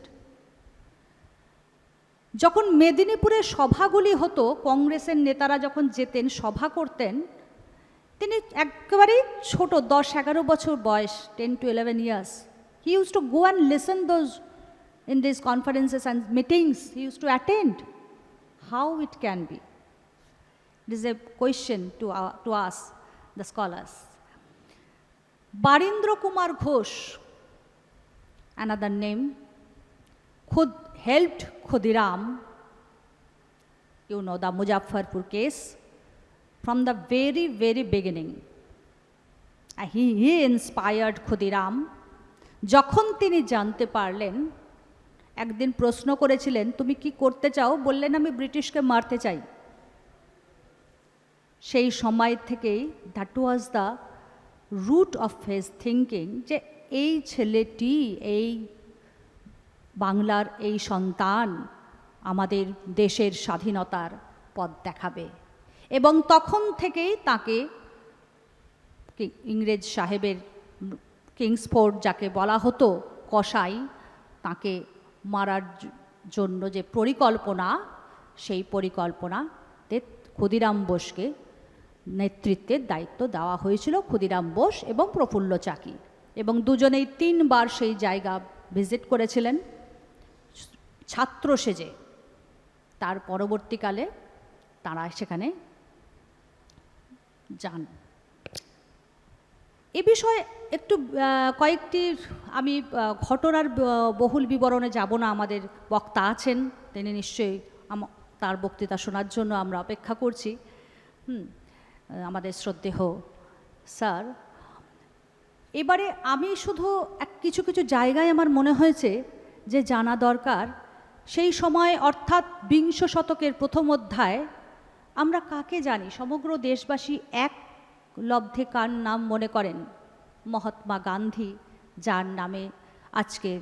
যখন মেদিনীপুরে সভাগুলি হতো, কংগ্রেসের নেতারা যখন যেতেন সভা করতেন, তিনি একেবারেই ছোট, 10-11 বছর বয়স, 10 to 11 years. He used to go and listen those in these conferences and meetings. He used to attend. How it can be? It is a question to us, the scholars. Barindra Kumar Ghosh, another name, helped Khudiram, you know, the Muzaffarpur case, from the very, very beginning. He inspired Khudiram. যখন তিনি জানতে পারলেন, একদিন প্রশ্ন করেছিলেন, তুমি কি করতে চাও? বললেন, আমি ব্রিটিশকে মারতে চাই। সেই সময় থেকেই that was the root of his thinking, যে এই ছেলেটি, এই বাংলার এই সন্তান আমাদের দেশের স্বাধীনতার পথ দেখাবে। এবং তখন থেকেই তাকে ইংরেজ সাহেবের কিংসফোর্ড যাকে বলা হতো, কসাই, তাকে মারার জন্য যে পরিকল্পনা, সেই পরিকল্পনাতে ক্ষুদিরাম বোসকে নেতৃত্বের দায়িত্ব দেওয়া হয়েছিল, ক্ষুদিরাম বোস এবং প্রফুল্ল চাকি, এবং দুজনেই 3 বার সেই জায়গা ভিজিট করেছিলেন ছাত্র সেজে। তার পরবর্তীকালে তারা সেখানে যান। এ বিষয়ে একটু কয়েকটি আমি ঘটনার বহুল বিবরণে যাব না, আমাদের বক্তা আছেন, তিনি নিশ্চয়ই তার বক্তৃতা শোনার জন্য আমরা অপেক্ষা করছি। আমাদের শ্রদ্ধেয় স্যার, এবারে আমি শুধু কিছু কিছু জায়গায় আমার মনে হয়েছে যে জানা দরকার। সেই সময় অর্থাৎ 20 শতকের প্রথম অধ্যায় আমরা কাকে জানি? সমগ্র দেশবাসী এক লব্ধে কার নাম মনে করেন? মহাত্মা গান্ধী, যার নামে আজকের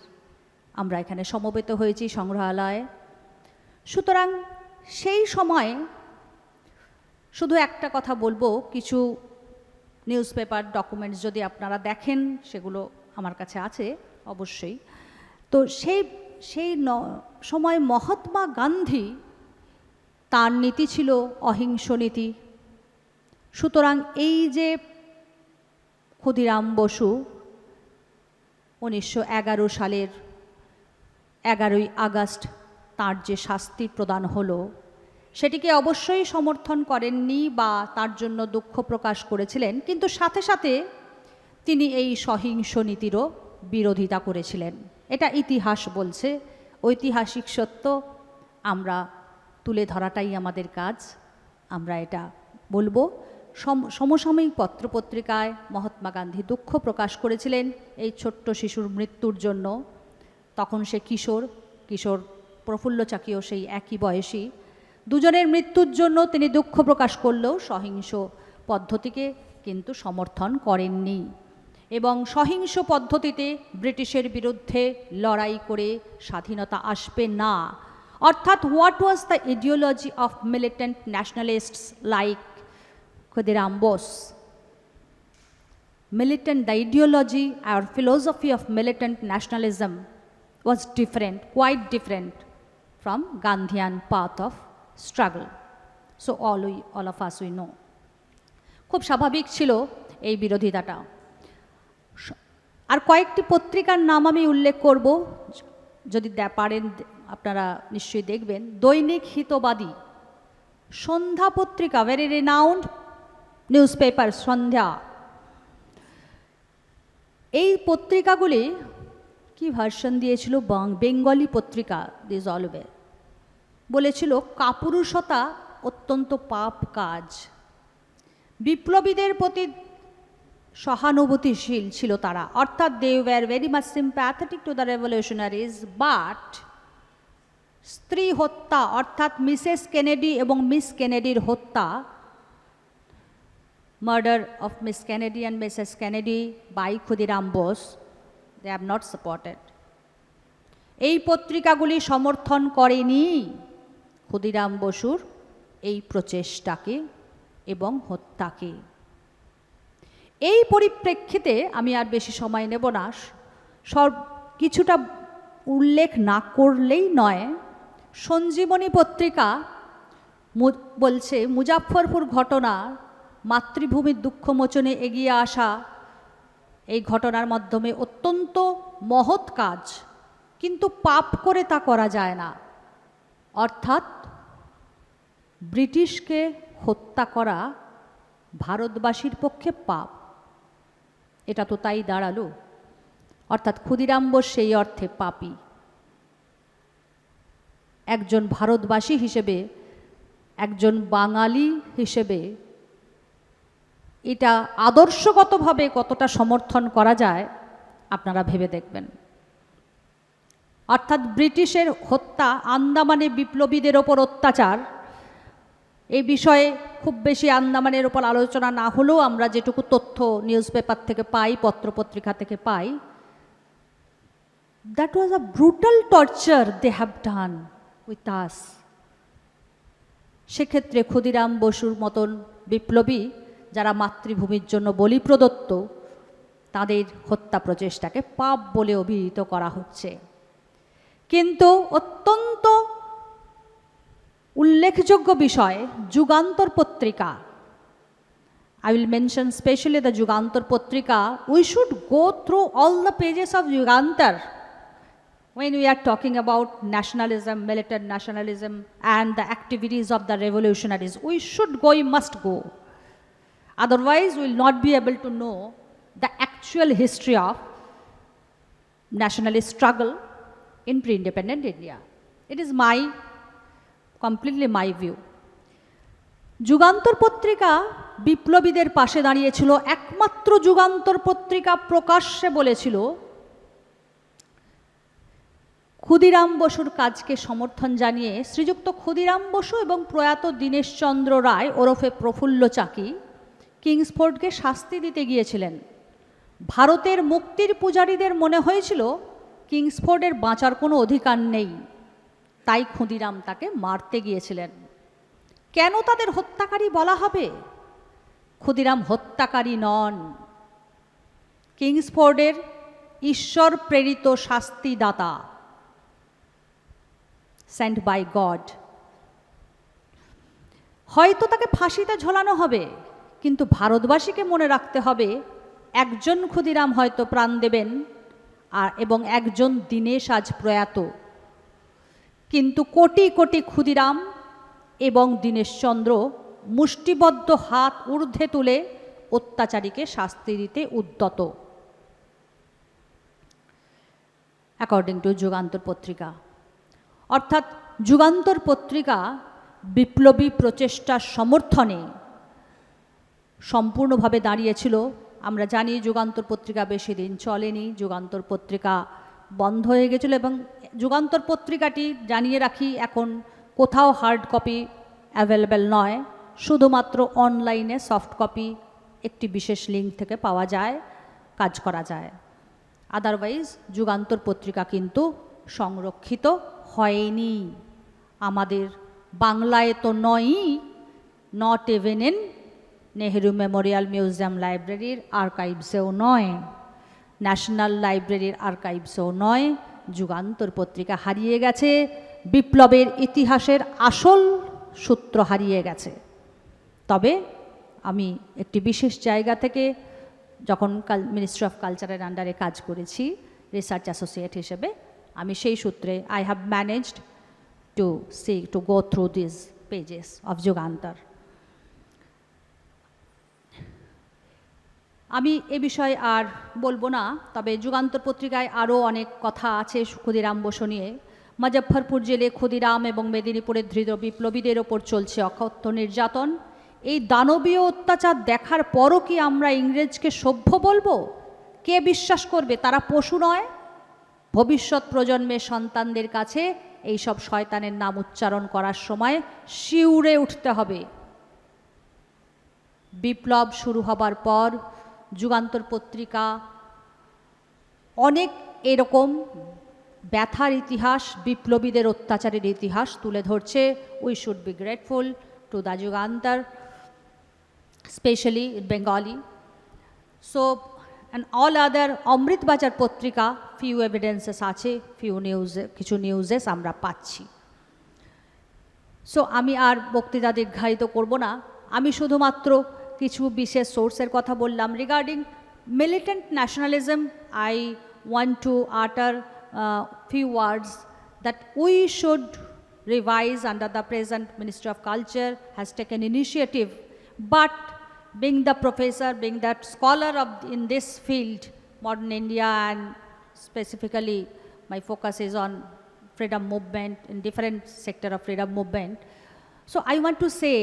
আমরা এখানে সমবেত হয়েছি সংগ্রহালয়ে। সুতরাং সেই সময়ে শুধু একটা কথা বলবো, কিছু নিউজ পেপার ডকুমেন্টস যদি আপনারা দেখেন, সেগুলো আমার কাছে আছে অবশ্যই। তো সেই সময় মহাত্মা গান্ধী, তার নীতি ছিল অহিংস নীতি। সুতরাং এই যে ক্ষুদিরাম বসু 1911 সালের 11ই আগস্ট তার যে শাস্তি প্রদান হলো, সেটিকে অবশ্যই সমর্থন করেননি বা তার জন্য দুঃখ প্রকাশ করেছিলেন, কিন্তু সাথে সাথে তিনি এই সহিংস নীতিরও বিরোধিতা করেছিলেন। এটা ইতিহাস বলছে, ঐতিহাসিক সত্য আমরা তুলে ধরাটাই আমাদের কাজ, আমরা এটা বলবো। সমসাময়িক পত্রপত্রিকায় মহাত্মা গান্ধী দুঃখ প্রকাশ করেছিলেন এই ছোট্ট শিশুর মৃত্যুর জন্য। তখন সে কিশোর প্রফুল্ল চাকিও সেই একই বয়সী। দুজনের মৃত্যুর জন্য তিনি দুঃখ প্রকাশ করলেও সহিংস পদ্ধতিকে কিন্তু সমর্থন করেননি, এবং সহিংস পদ্ধতিতে ব্রিটিশের বিরুদ্ধে লড়াই করে স্বাধীনতা আসবে না। অর্থাৎ what was the ideology of militant nationalists like Khudiram Bose? The ideology or philosophy of militant nationalism was different, quite different from Gandhian path of struggle. So all of us we know. খুব স্বাভাবিক ছিল এই বিরোধিতাটা। আর কয়েকটি পত্রিকার নাম আমি উল্লেখ করব, যদি পারেন আপনারা নিশ্চয়ই দেখবেন। দৈনিক হিতবাদী, সন্ধ্যা পত্রিকা, ভেরি রিনাউন্ড নিউজপেপার সন্ধ্যা। এই পত্রিকাগুলি কি ভার্সন দিয়েছিল? বেঙ্গলি পত্রিকা, দিস অলওয়ে বলেছিল কাপুরুষতা অত্যন্ত পাপ কাজ। বিপ্লবীদের প্রতি সহানুভূতিশীল ছিল তারা, অর্থাৎ they were very much sympathetic to the revolutionaries, but স্ত্রী হত্যা অর্থাৎ মিসেস কেনেডি এবং মিস কেনেডির হত্যা, murder of Miss Kennedy and Mrs. Kennedy by Khudiram Bose, they have not supported. এই পত্রিকাগুলি সমর্থন করেনি ক্ষুদিরাম বসুর এই প্রচেষ্টাকে এবং হত্যাকে। এই পরিপ্রেক্ষিতে আমি আর বেশি সময় নেব না, কিছুটা উল্লেখ না করলেই নয়। সঞ্জীবনী পত্রিকা বলছে মুজাফফরপুর ঘটনা মাতৃভূমির দুঃখমোচনে এগিয়ে আসা এই ঘটনার মাধ্যমে অত্যন্ত মহৎ কাজ, কিন্তু পাপ করে তা করা যায় না। অর্থাৎ ব্রিটিশকে হত্যা করা ভারতবাসীর পক্ষে পাপ, এটা তো তাই দাঁড়ালো। অর্থাৎ ক্ষুদিরাম বোস সেই অর্থে পাপী। একজন ভারতবাসী হিসেবে, একজন বাঙালি হিসেবে এটা আদর্শগতভাবে কতটা সমর্থন করা যায় আপনারা ভেবে দেখবেন। অর্থাৎ ব্রিটিশের হত্যা, আন্দামানে বিপ্লবীদের ওপর অত্যাচার, এই বিষয়ে খুব বেশি আন্দামানের ওপর আলোচনা না হলেও আমরা যেটুকু তথ্য নিউজ পেপার থেকে পাই, পত্রপত্রিকা থেকে পাই, that was a brutal torture they have done with us. সেক্ষেত্রে ক্ষুদিরাম বসুর মতন বিপ্লবী যারা মাতৃভূমির জন্য বলি প্রদত্ত, তাদের হত্যা প্রচেষ্টাকে পাপ বলে অভিহিত করা হচ্ছে। কিন্তু অত্যন্ত উল্লেখযোগ্য বিষয় যুগান্তর পত্রিকা, I will mention specially the Jugantar Patrika. We should go through all the pages of Jugantar when we are talking about nationalism, militant nationalism and the activities of the revolutionaries. We should go, we must go. Otherwise, we will not be able to know the actual history of nationalist struggle in pre-independent India. It is completely my view. Jugantor পত্রিকা বিপ্লবীদের পাশে দাঁড়িয়েছিল। একমাত্র যুগান্তর পত্রিকা প্রকাশ্যে বলেছিল ক্ষুদিরাম বসুর কাজকে সমর্থন জানিয়ে শ্রীযুক্ত ক্ষুদিরাম বসু এবং প্রয়াত দীনেশচন্দ্র রায় ওরফে প্রফুল্ল চাকি কিংসফোর্ডকে শাস্তি দিতে গিয়েছিলেন। ভারতের মুক্তির পূজারীদের মনে হয়েছিল কিংসফোর্ডের বাঁচার কোনো অধিকার নেই, তাই ক্ষুদিরাম তাকে মারতে গিয়েছিলেন। কেন তাদের হত্যাকারী বলা হবে? ক্ষুদিরাম হত্যাকারী নন, কিংসফোর্ডের ঈশ্বর প্রেরিত শাস্তিদাতা, সেন্ট বাই গড। হয়তো তাকে ফাঁসিতে ঝোলানো হবে, কিন্তু ভারতবাসীকে মনে রাখতে হবে একজন ক্ষুদিরাম হয়তো প্রাণ দেবেন এবং একজন দীনেশ আজ প্রয়াত, কিন্তু কোটি কোটি ক্ষুদিরাম এবং দীনেশচন্দ্র মুষ্টিবদ্ধ হাত ঊর্ধ্বে তুলে অত্যাচারীকে শাস্তি দিতে উদ্যত। অ্যাকর্ডিং টু যুগান্তর পত্রিকা। অর্থাৎ যুগান্তর পত্রিকা বিপ্লবী প্রচেষ্টার সমর্থনে সম্পূর্ণভাবে দাঁড়িয়েছিল। আমরা জানি যুগান্তর পত্রিকা বেশি দিন চলেনি, যুগান্তর পত্রিকা বন্ধ হয়ে গেছিল এবং যুগান্তর পত্রিকাটি জানিয়ে রাখি এখন কোথাও হার্ড কপি অ্যাভেলেবেল নয়, শুধুমাত্র অনলাইনে সফট কপি একটি বিশেষ লিঙ্ক থেকে পাওয়া যায়, কাজ করা যায়। আদারওয়াইজ যুগান্তর পত্রিকা কিন্তু সংরক্ষিত হয়নি, আমাদের বাংলায় তো নয়ই, not even in Nehru Memorial museum লাইব্রেরির আর্কাইভসেও নয়, ন্যাশনাল লাইব্রেরির আর্কাইভসেও নয়। যুগান্তর পত্রিকা হারিয়ে গেছে, বিপ্লবের ইতিহাসের আসল সূত্র হারিয়ে গেছে। তবে আমি একটি বিশেষ জায়গা থেকে যখন মিনিস্ট্রি অফ কালচারের আন্ডারে কাজ করেছি রিসার্চ অ্যাসোসিয়েট হিসেবে, আমি সেই সূত্রে I have managed to go through this pages of Jugantar. আমি এ বিষয়ে আর বলবো না, তবে যুগান্তর পত্রিকায় আরও অনেক কথা আছে ক্ষুদিরাম বসু নিয়ে। মুজফ্ফরপুর জেলে ক্ষুদিরাম এবং মেদিনীপুরের ধৃত বিপ্লবীদের ওপর চলছে অকথ্য নির্যাতন। এই দানবীয় অত্যাচার দেখার পরও কি আমরা ইংরেজকে সভ্য বলবো? কে বিশ্বাস করবে? তারা পশু নয়? ভবিষ্যৎ প্রজন্মের সন্তানদের কাছে এই সব শয়তানের নাম উচ্চারণ করার সময় শিউরে উঠতে হবে। বিপ্লব শুরু হবার পর যুগান্তর পত্রিকা অনেক এরকম ব্যথার ইতিহাস, বিপ্লবীদের অত্যাচারের ইতিহাস তুলে ধরছে। We should be grateful to the Jugantar, specially in Bengali. So and all other Amrita Bazar Patrika few evidences আছে, কিছু নিউজেস আমরা পাচ্ছি। সো আমি আর বক্তৃতা দীর্ঘায়িত করব না, আমি শুধুমাত্র কিছু বিশেষ সোর্সের কথা বললাম। Regarding militant nationalism, I want to utter few words that we should revise under the present Ministry of Culture has taken initiative, but being the professor, being that scholar in this field, modern India, and specifically my focus is on freedom movement, in different sector of freedom movement. So I want to say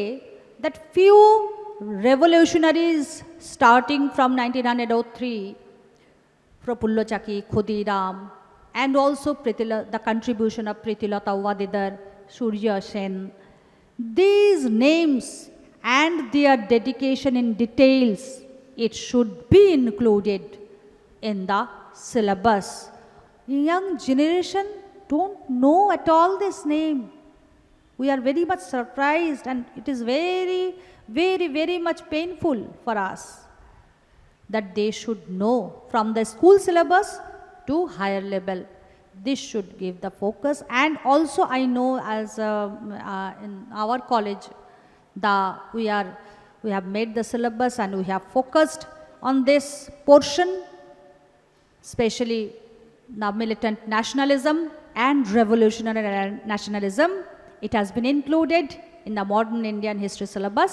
that few revolutionaries starting from 1903, Prafullo Chaki, Khudiram, and also the contribution of Pritilata Wadidar, Surya Sen, these names and their dedication in details, it should be included in the syllabus. Young generation don't know at all this name. We are very much surprised, and it is very, very, very much painful for us that they should know from the school syllabus to higher level. This should give the focus. And also I know as in our college, we have made the syllabus and we have focused on this portion, especially the militant nationalism and revolutionary nationalism. It has been included in the modern Indian history syllabus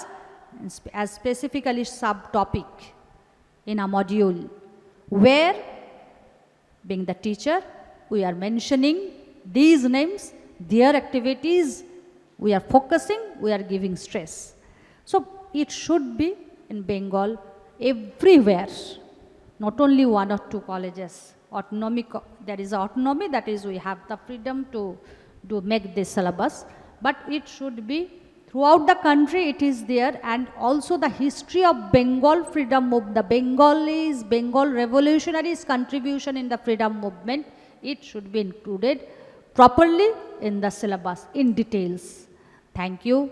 as specifically subtopic in a module, where being the teacher, we are mentioning these names, their activities, we are focusing, we are giving stress. So it should be in Bengal everywhere, not only one or two colleges. Autonomy, there is autonomy, that is we have the freedom to make this syllabus, but it should be throughout the country, it is there. And also the history of Bengal freedom movement, the Bengal revolutionaries contribution in the freedom movement, it should be included properly in the syllabus in details. Thank you.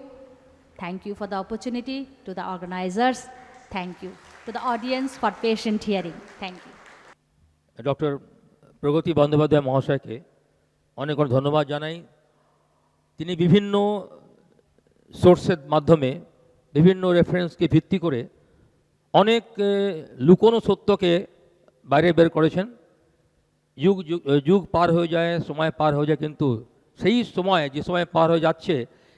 Thank you for the opportunity, to the organizers. Thank you to the audience for patient hearing. Thank you. Doctor Pragati Bandyopadhyay মহাশয়কে অনেক অনেক ধন্যবাদ জানাই। তিনি বিভিন্ন সোর্সের মাধ্যমে, বিভিন্ন রেফারেন্সকে ভিত্তি করে অনেক লুকোনো সত্যকে বাইরে বের করেছেন। যুগ পার হয়ে যায়, সময় পার হয়ে যায়, কিন্তু সেই সময়, যে সময় পার হয়ে যাচ্ছে,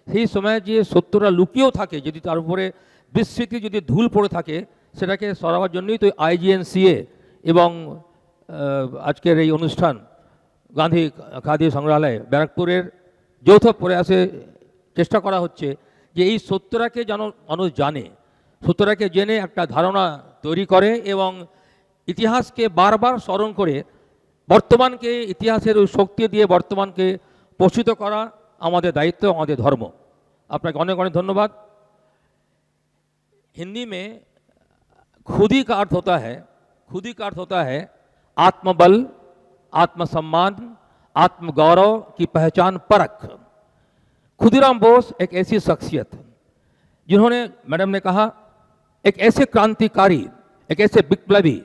সেই সময়ে যে সত্যটা লুকিয়েও থাকে, যদি তার উপরে বিস্মৃতি যদি ধুল পড়ে থাকে, সেটাকে সরাবার জন্যই তো IGNCA এবং আজকের এই অনুষ্ঠান গান্ধী খাদি সংগ্রহালয় ব্যারাকপুরের যৌথ প্রয়াসে চেষ্টা করা হচ্ছে যে এই সত্যটাকে যেন মানুষ জানে, সত্যটাকে জেনে একটা ধারণা তৈরি করে এবং ইতিহাসকে বারবার স্মরণ করে বর্তমানকে, ইতিহাসের ওই শক্তি দিয়ে বর্তমানকে পোষিত করা আমাদের দায়িত্ব, আমাদের ধর্ম। আপনাকে অনেক অনেক ধন্যবাদ। हिंदी में खुदी का अर्थ होता है, खुदी का अर्थ होता है आत्मबल, आत्मसम्मान, आत्मगौरव की पहचान परख। खुदीराम बोस एक ऐसी शख्सियत जिन्होंने, मैडम ने कहा, एक ऐसे क्रांतिकारी, एक ऐसे विप्लवी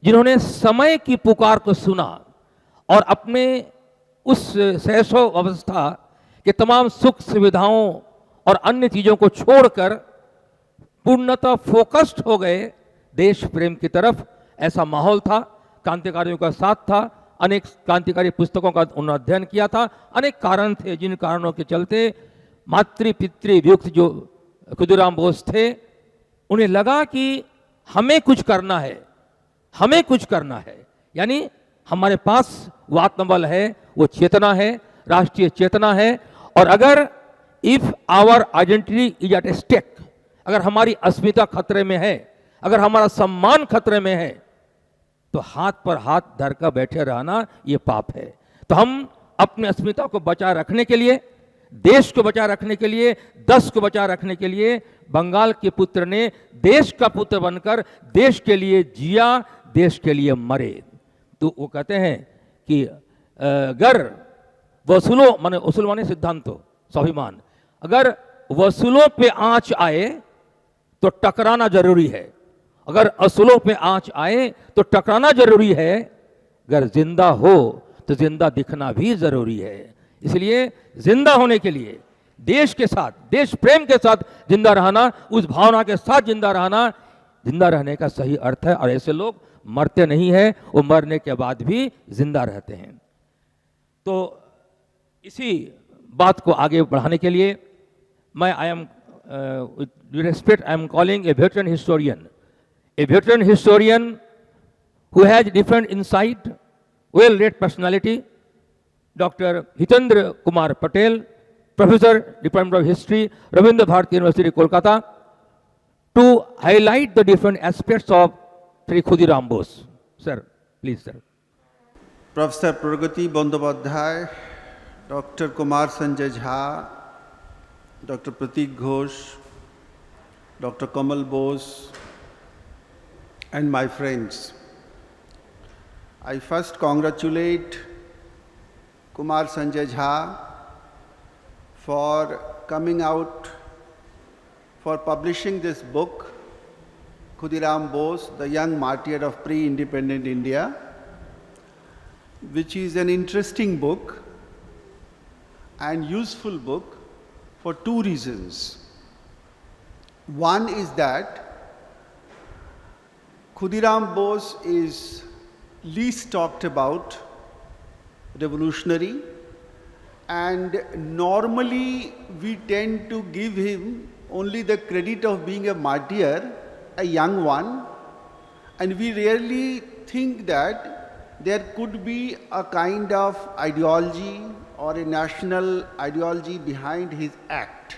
जिन्होंने समय की पुकार को सुना और अपने उस शैशव अवस्था के तमाम सुख सुविधाओं और अन्य चीज़ों को छोड़कर पूर्णतः फोकस्ड हो गए देश प्रेम की तरफ। ऐसा माहौल था, क्रांतिकारियों का साथ था, अनेक क्रांतिकारी पुस्तकों का उन्होंने अध्ययन किया था। अनेक कारण थे जिन कारणों के चलते मातृ पितृ वियुक्त जो खुदीराम बोस थे, उन्हें लगा कि हमें कुछ करना है, हमें कुछ करना है। यानी हमारे पास वो आत्मबल है, वो चेतना है, राष्ट्रीय चेतना है। और अगर if our identity is at stake, अगर हमारी अस्मिता खतरे में है, अगर हमारा सम्मान खतरे में है, तो हाथ पर हाथ धर कर बैठे रहना ये पाप है। तो हम अपनी अस्मिता को बचाए रखने के लिए, देश को बचाए रखने के लिए, देश को बचाए रखने के लिए बंगाल के पुत्र ने देश का पुत्र बनकर देश के लिए जिया, देश के लिए मरे। तो वो कहते हैं कि अगर वसूलों माने, उसूल माने सिद्धांत, स्वाभिमान, अगर वसूलों पे आंच आए तो टकराना जरूरी है, अगर असूलों पे आंच आए तो टकराना जरूरी है, अगर जिंदा हो तो जिंदा दिखना भी जरूरी है। इसलिए जिंदा होने के लिए, देश के साथ, देश प्रेम के साथ जिंदा रहना, उस भावना के साथ जिंदा रहना, जिंदा रहने का सही अर्थ है। और ऐसे लोग मरते नहीं हैं, वो मरने के बाद भी जिंदा रहते हैं। तो इसी बात को आगे बढ़ाने के लिए मैं I am with respect I am calling a veteran historian who has different insight, well-read personality, Dr. Hitendra Kumar Patel, Professor, Department of History, Rabindra Bharati University, Kolkata, to highlight the different aspects of Sri Khudiram Bose. Sir, please, sir. Professor Pragati Bandyopadhyay, Dr. Kumar Sanjay Jha, Dr. Pratik Ghosh, Dr. Kamal Bose, and my friends. I first congratulate Kumar Sanjay Jha for coming out, for publishing this book, Khudiram Bose, the young martyr of pre-independent India, which is an interesting book and useful book for two reasons. One is that Khudiram Bose is least talked about revolutionary, and normally we tend to give him only the credit of being a martyr, a young one, and we rarely think that there could be a kind of ideology or a national ideology behind his act.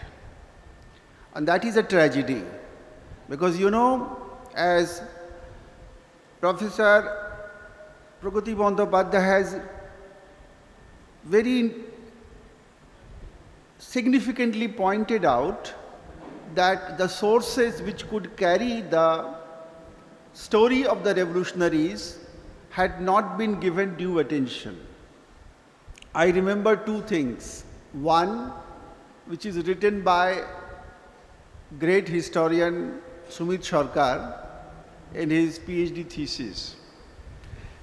And that is a tragedy, because you know, as Professor Pragati Bandyopadhyay has very significantly pointed out, that the sources which could carry the story of the revolutionaries had not been given due attention. I remember two things. One, which is written by great historian Sumit Sarkar in his PhD thesis.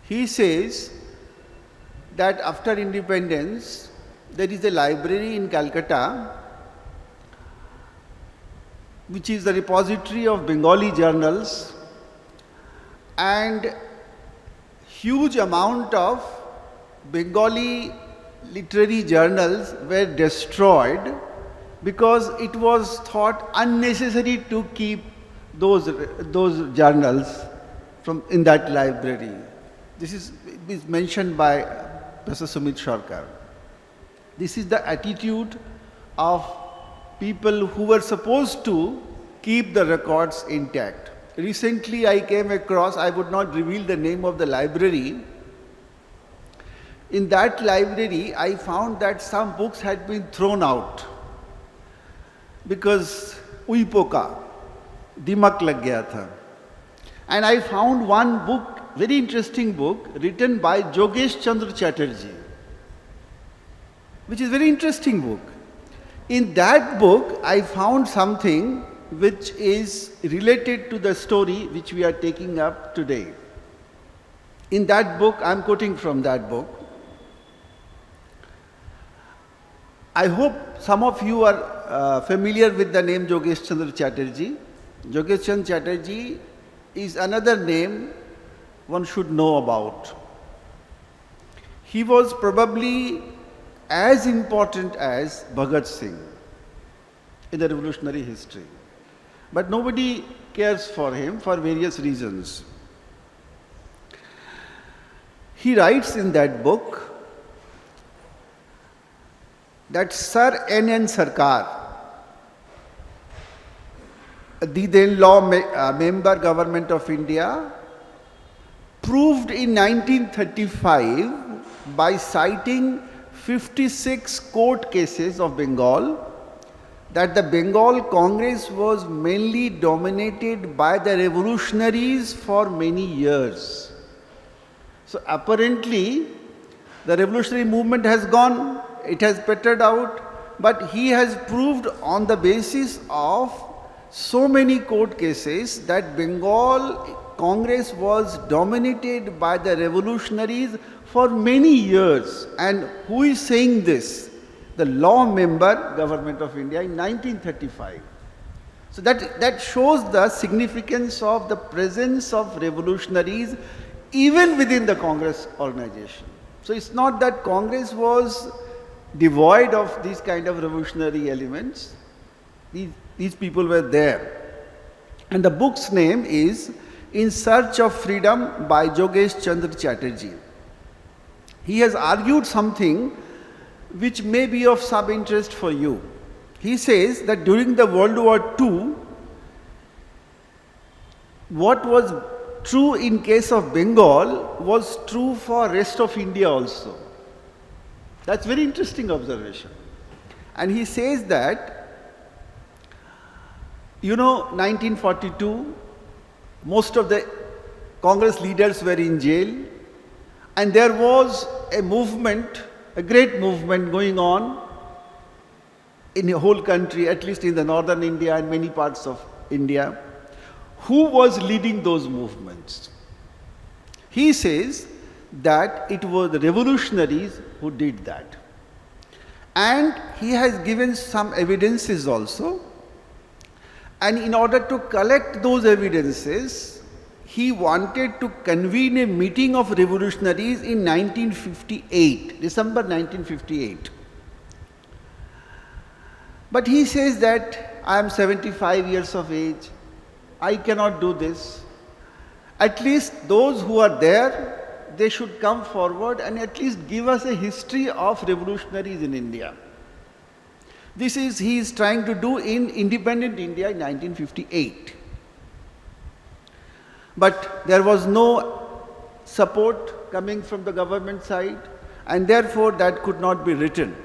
He says that after independence, there is a library in Calcutta which is the repository of Bengali journals, and huge amount of Bengali literary journals were destroyed because it was thought unnecessary to keep those journals in that library. This is mentioned by Professor Sumit Sarkar. This is the attitude of people who were supposed to keep the records intact. Recently I came across, I would not reveal the name of the library. In that library I found that some books had been thrown out because uipoka, dimak lag gaya tha. And I found one book, very interesting book, written by Jogesh Chandra Chatterjee, which is a very interesting book. In that book, I found something which is related to the story which we are taking up today. In that book, I am quoting from that book. I hope some of you are familiar with the name Jogesh Chandra Chatterjee. Jogesh Chandra Chatterjee is another name one should know about. He was probably as important as Bhagat Singh in the revolutionary history. But nobody cares for him for various reasons. He writes in that book that Sir N.N. Sarkar, the then law member government of India, proved in 1935 by citing 56 court cases of Bengal that the Bengal Congress was mainly dominated by the revolutionaries for many years. So apparently the revolutionary movement has gone, it has petered out, but he has proved on the basis of so many court cases that Bengal Congress was dominated by the revolutionaries for many years. And who is saying this? the law member government of India in 1935. So that shows the significance of the presence of revolutionaries even within the Congress organization. So it's not that Congress was devoid of these kind of revolutionary elements. These people were there. And the book's name is In Search of Freedom by Jogesh Chandra Chatterjee. He has argued something which may be of some interest for you. He says that during the World War II, what was true in case of Bengal was true for rest of India also. That's very interesting observation. And he says that, 1942, most of the Congress leaders were in jail, and there was a movement, a great movement going on in the whole country, at least in the northern India and many parts of India. Who was leading those movements? He says that it was the revolutionaries who did that. And he has given some evidences also. And in order to collect those evidences, he wanted to convene a meeting of revolutionaries in 1958, December 1958. But he says that I am 75 years of age, I cannot do this. At least those who are there, they should come forward and at least give us a history of revolutionaries in India. This is he is trying to do in independent India in 1958. But there was no support coming from the government side, and therefore that could not be written.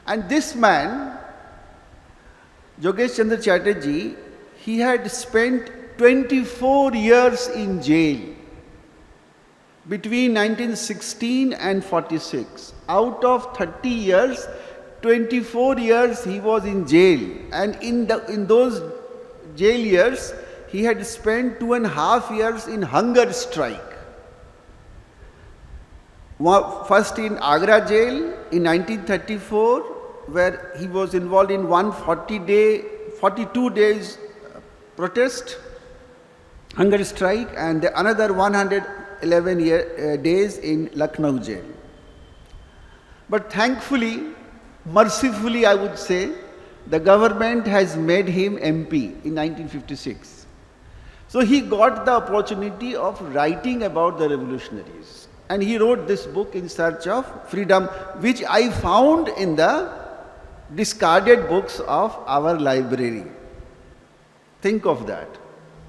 And this man, Jogesh Chandra Chatterjee, he had spent 24 years in jail between 1916 and 46. Out of 30 years, 24 years he was in jail, and in those jail years, he had spent 2.5 years in hunger strike. First in Agra jail in 1934, where he was involved in 42 days protest, hunger strike, and another 111 days in Lucknow jail. But thankfully, mercifully I would say, the government has made him MP in 1956. So he got the opportunity of writing about the revolutionaries. And he wrote this book, In Search of Freedom, which I found in the discarded books of our library. Think of that.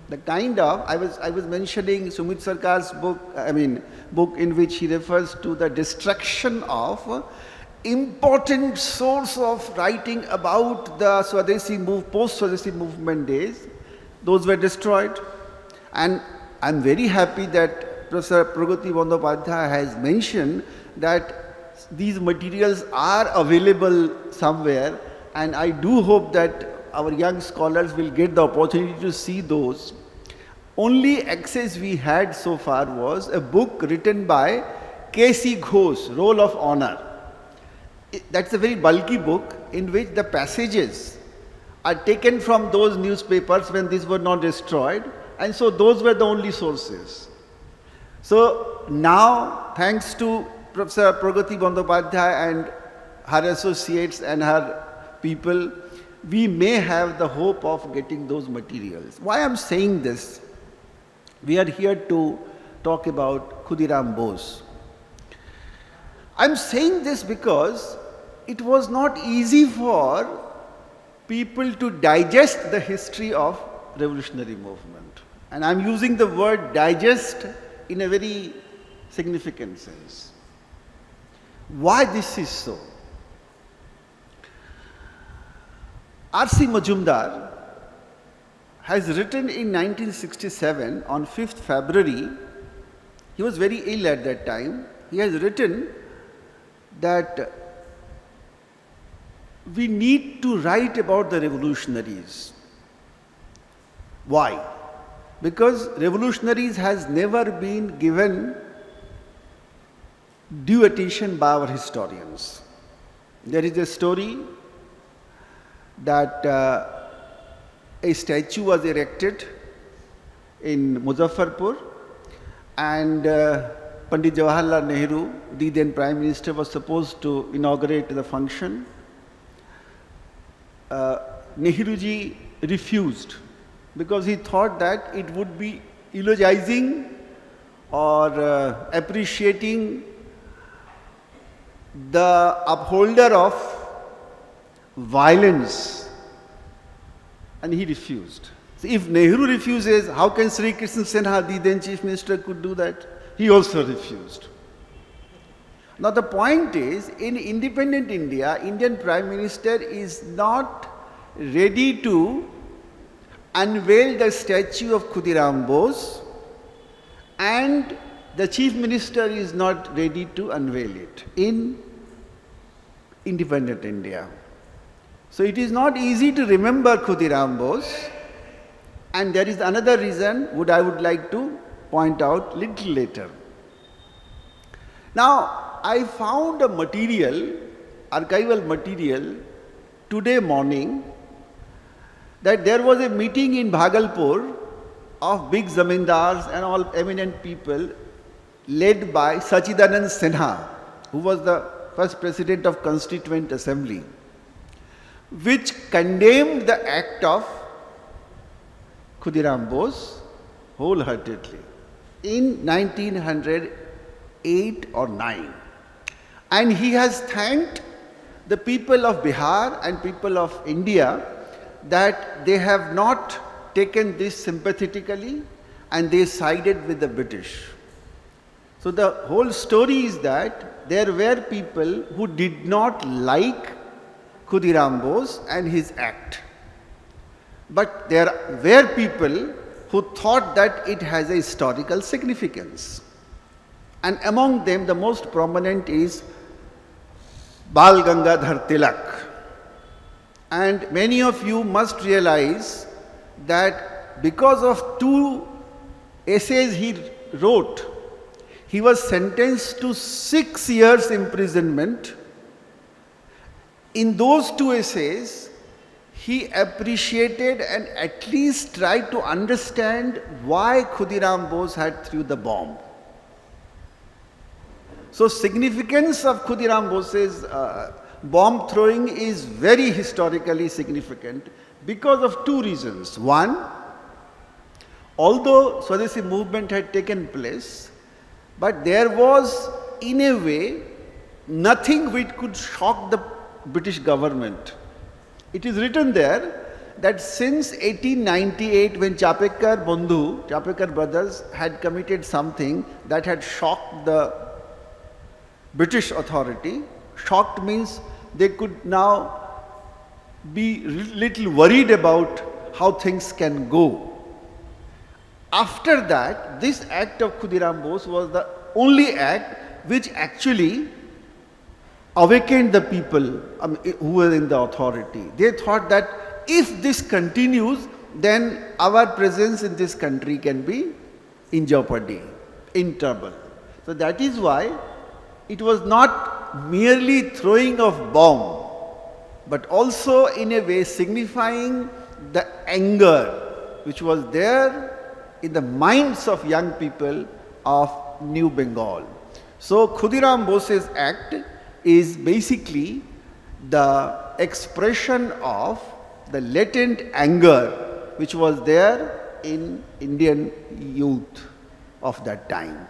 The kind of, I was mentioning Sumit Sarkar's book in which he refers to the destruction of important source of writing about the post-Swadeshi movement days. Those were destroyed. And I'm very happy that Professor Pragati Bandyopadhyay has mentioned that these materials are available somewhere, and I do hope that our young scholars will get the opportunity to see those. Only access we had so far was a book written by K.C. Ghosh, Roll of Honor. That's a very bulky book in which the passages are taken from those newspapers when these were not destroyed, and so those were the only sources. So now, thanks to Professor Pragati Bandyopadhyay and her associates and her people, we may have the hope of getting those materials. Why I'm saying this? We are here to talk about Khudiram Bose. I'm saying this because it was not easy for people to digest the history of revolutionary movement. And I'm using the word digest in a very significant sense. Why this is so? R.C. Majumdar has written in 1967, on 5th February, he was very ill at that time, he has written that we need to write about the revolutionaries. Why? Because revolutionaries has never been given due attention by our historians. There is a story that a statue was erected in Muzaffarpur, and Pandit Jawaharlal Nehru, the then Prime Minister, was supposed to inaugurate the function. Nehruji refused because he thought that it would be eulogizing or appreciating the upholder of violence, and he refused. So if Nehru refuses, how can Sri Krishna Sinha, the then Chief Minister, could do that? He also refused. Now the point is, in independent India, Indian Prime Minister is not ready to unveil the statue of Khudiram Bose, and the Chief Minister is not ready to unveil it in independent India. So it is not easy to remember Khudiram Bose, and there is another reason which I would like to point out little later. Now, I found a material, archival material, today morning, that there was a meeting in Bhagalpur of big zamindars and all eminent people led by Sachidanand Sinha, who was the first president of Constituent Assembly, which condemned the act of Khudiram Bose wholeheartedly in 1908 or 9. And he has thanked the people of Bihar and people of India that they have not taken this sympathetically and they sided with the British. So the whole story is that there were people who did not like Khudiram Bose and his act. But there were people who thought that it has a historical significance. And among them, the most prominent is Bal Gangadhar Tilak. And many of you must realize that because of 2 essays he wrote, he was sentenced to 6 years imprisonment. In those 2 essays, he appreciated and at least tried to understand why Khudiram Bose had threw the bomb. So significance of Khudiram Bose's bomb throwing is very historically significant because of 2 reasons. One, although Swadeshi movement had taken place, but there was in a way nothing which could shock the British government. It is written there that since 1898, when Chapekar Bandhu, Chapekar brothers had committed something that had shocked the British authority, shocked means they could now be little worried about how things can go. After that, this act of Khudiram Bose was the only act which actually awakened the people who were in the authority. They thought that if this continues, then our presence in this country can be in jeopardy, in trouble. So that is why it was not merely throwing of bomb, but also in a way signifying the anger which was there in the minds of young people of New Bengal. So Khudiram Bose's act is basically the expression of the latent anger which was there in Indian youth of that time.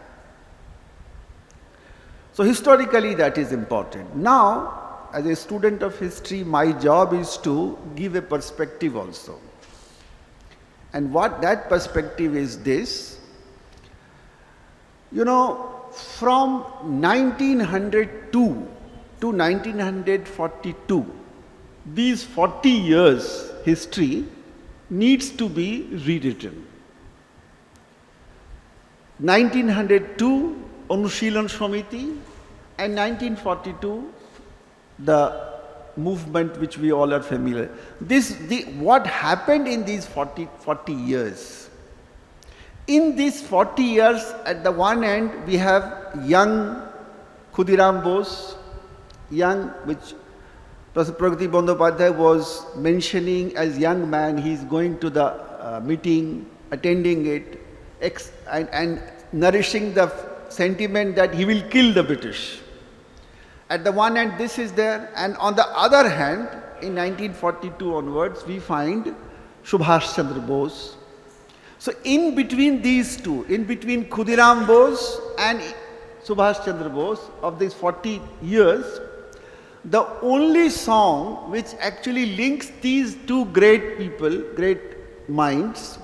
So historically that is important. Now, as a student of history, my job is to give a perspective also. And what that perspective is this: you know, from 1902 to 1942, these 40 years history needs to be rewritten. 1902 Anushilan Samiti and 1942 the movement which we all are familiar. What happened in these 40 years? In these 40 years, at the one end, we have young Khudiram Bose, young, which Professor Pragati Bandyopadhyay was mentioning as young man, he is going to the meeting, attending it, and nourishing the sentiment that he will kill the British. At the one hand, this is there, and on the other hand, in 1942 onwards, we find Subhash Chandra Bose. So in between these two, in between Khudiram Bose and Subhash Chandra Bose of these 40 years, the only song which actually links these two great people, great minds,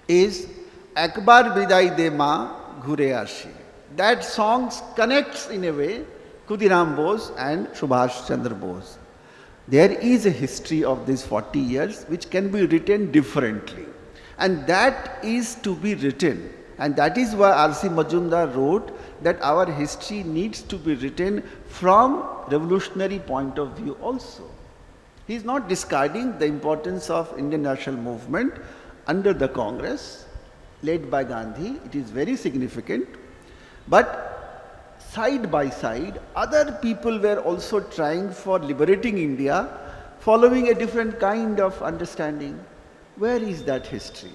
is Akbar Bidai De Ma Ghure Ashi. That song connects in a way Khudiram Bose and Subhash Chandra Bose. There is a history of these 40 years which can be written differently. And that is to be written. And that is why R.C. Majumdar wrote that our history needs to be written from revolutionary point of view also. He is not discarding the importance of Indian national movement under the Congress led by Gandhi. It is very significant. But side by side, other people were also trying for liberating India, following a different kind of understanding. Where is that history?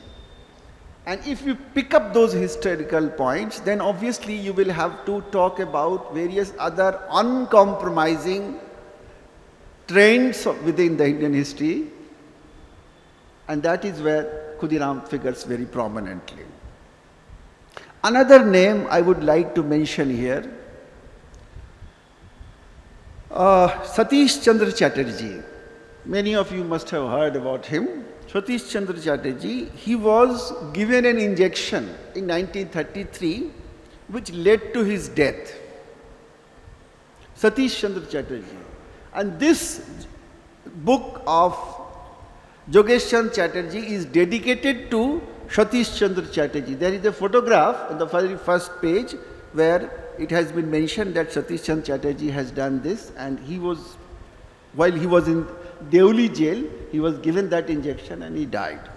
And if you pick up those historical points, then obviously you will have to talk about various other uncompromising trends within the Indian history, and that is where Khudiram figures very prominently. Another name I would like to mention here, Satish Chandra Chatterjee. Many of you must have heard about him. Satish Chandra Chatterjee, he was given an injection in 1933 which led to his death. Satish Chandra Chatterjee. And this book of Jogesh Chand Chatterjee is dedicated to Satish Chandra Chatterjee. There is a photograph on the very first page where it has been mentioned that Satish Chandra Chatterjee has done this, and he was, while he was in Deoli jail, he was given that injection and he died.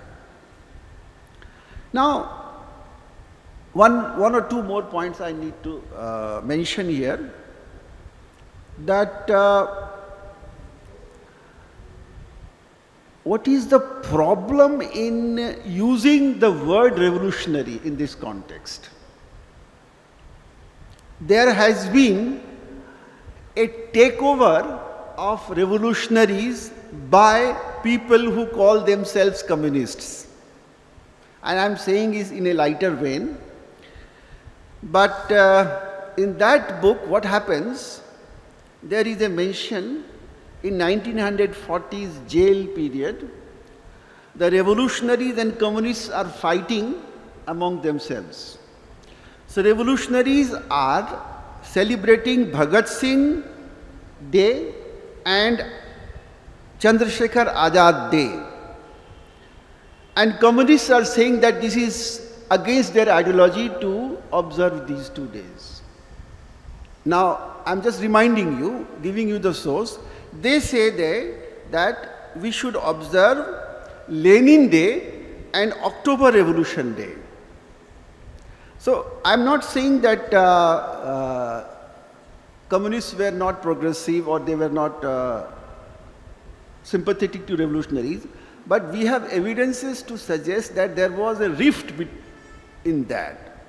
Now, one or two more points I need to mention here, that what is the problem in using the word revolutionary in this context? There has been a takeover of revolutionaries by people who call themselves communists. And I am saying is in a lighter vein. But in that book, what happens, there is a mention in 1940s jail period, the revolutionaries and communists are fighting among themselves. So revolutionaries are celebrating Bhagat Singh Day and Chandrasekhar Azad Day. And communists are saying that this is against their ideology to observe these 2 days. Now, I am just reminding you, giving you the source. They say that we should observe Lenin Day and October Revolution Day. So, I am not saying that communists were not progressive or they were not sympathetic to revolutionaries, but we have evidences to suggest that there was a rift in that.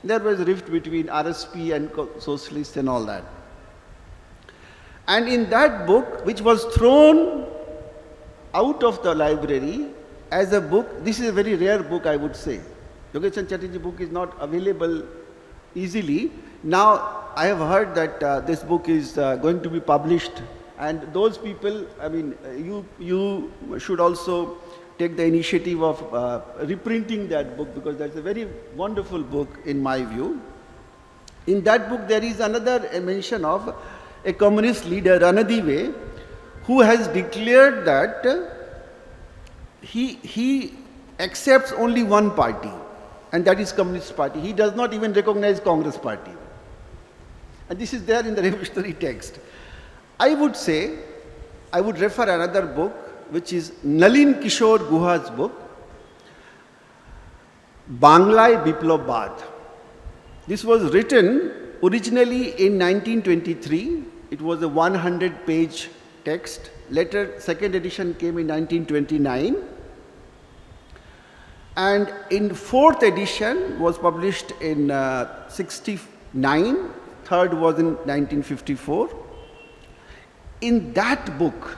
There was a rift between RSP and socialists and all that. And in that book, which was thrown out of the library as a book, this is a very rare book, I would say. Jogesh Chand Chatterjee book is not available easily. Now, I have heard that this book is going to be published, and those people, I mean, you should also take the initiative of reprinting that book, because that's a very wonderful book in my view. In that book, there is another mention of a communist leader, Ranadive, who has declared that he accepts only one party, and that is Communist Party. He does not even recognize Congress Party. And this is there in the revolutionary text. I would say, I would refer another book, which is Nalin Kishore Guha's book, Banglai Biplobad. This was written originally in 1923. It was a 100-page text. Later, second edition came in 1929. And in fourth edition was published in 69, third was in 1954. In that book,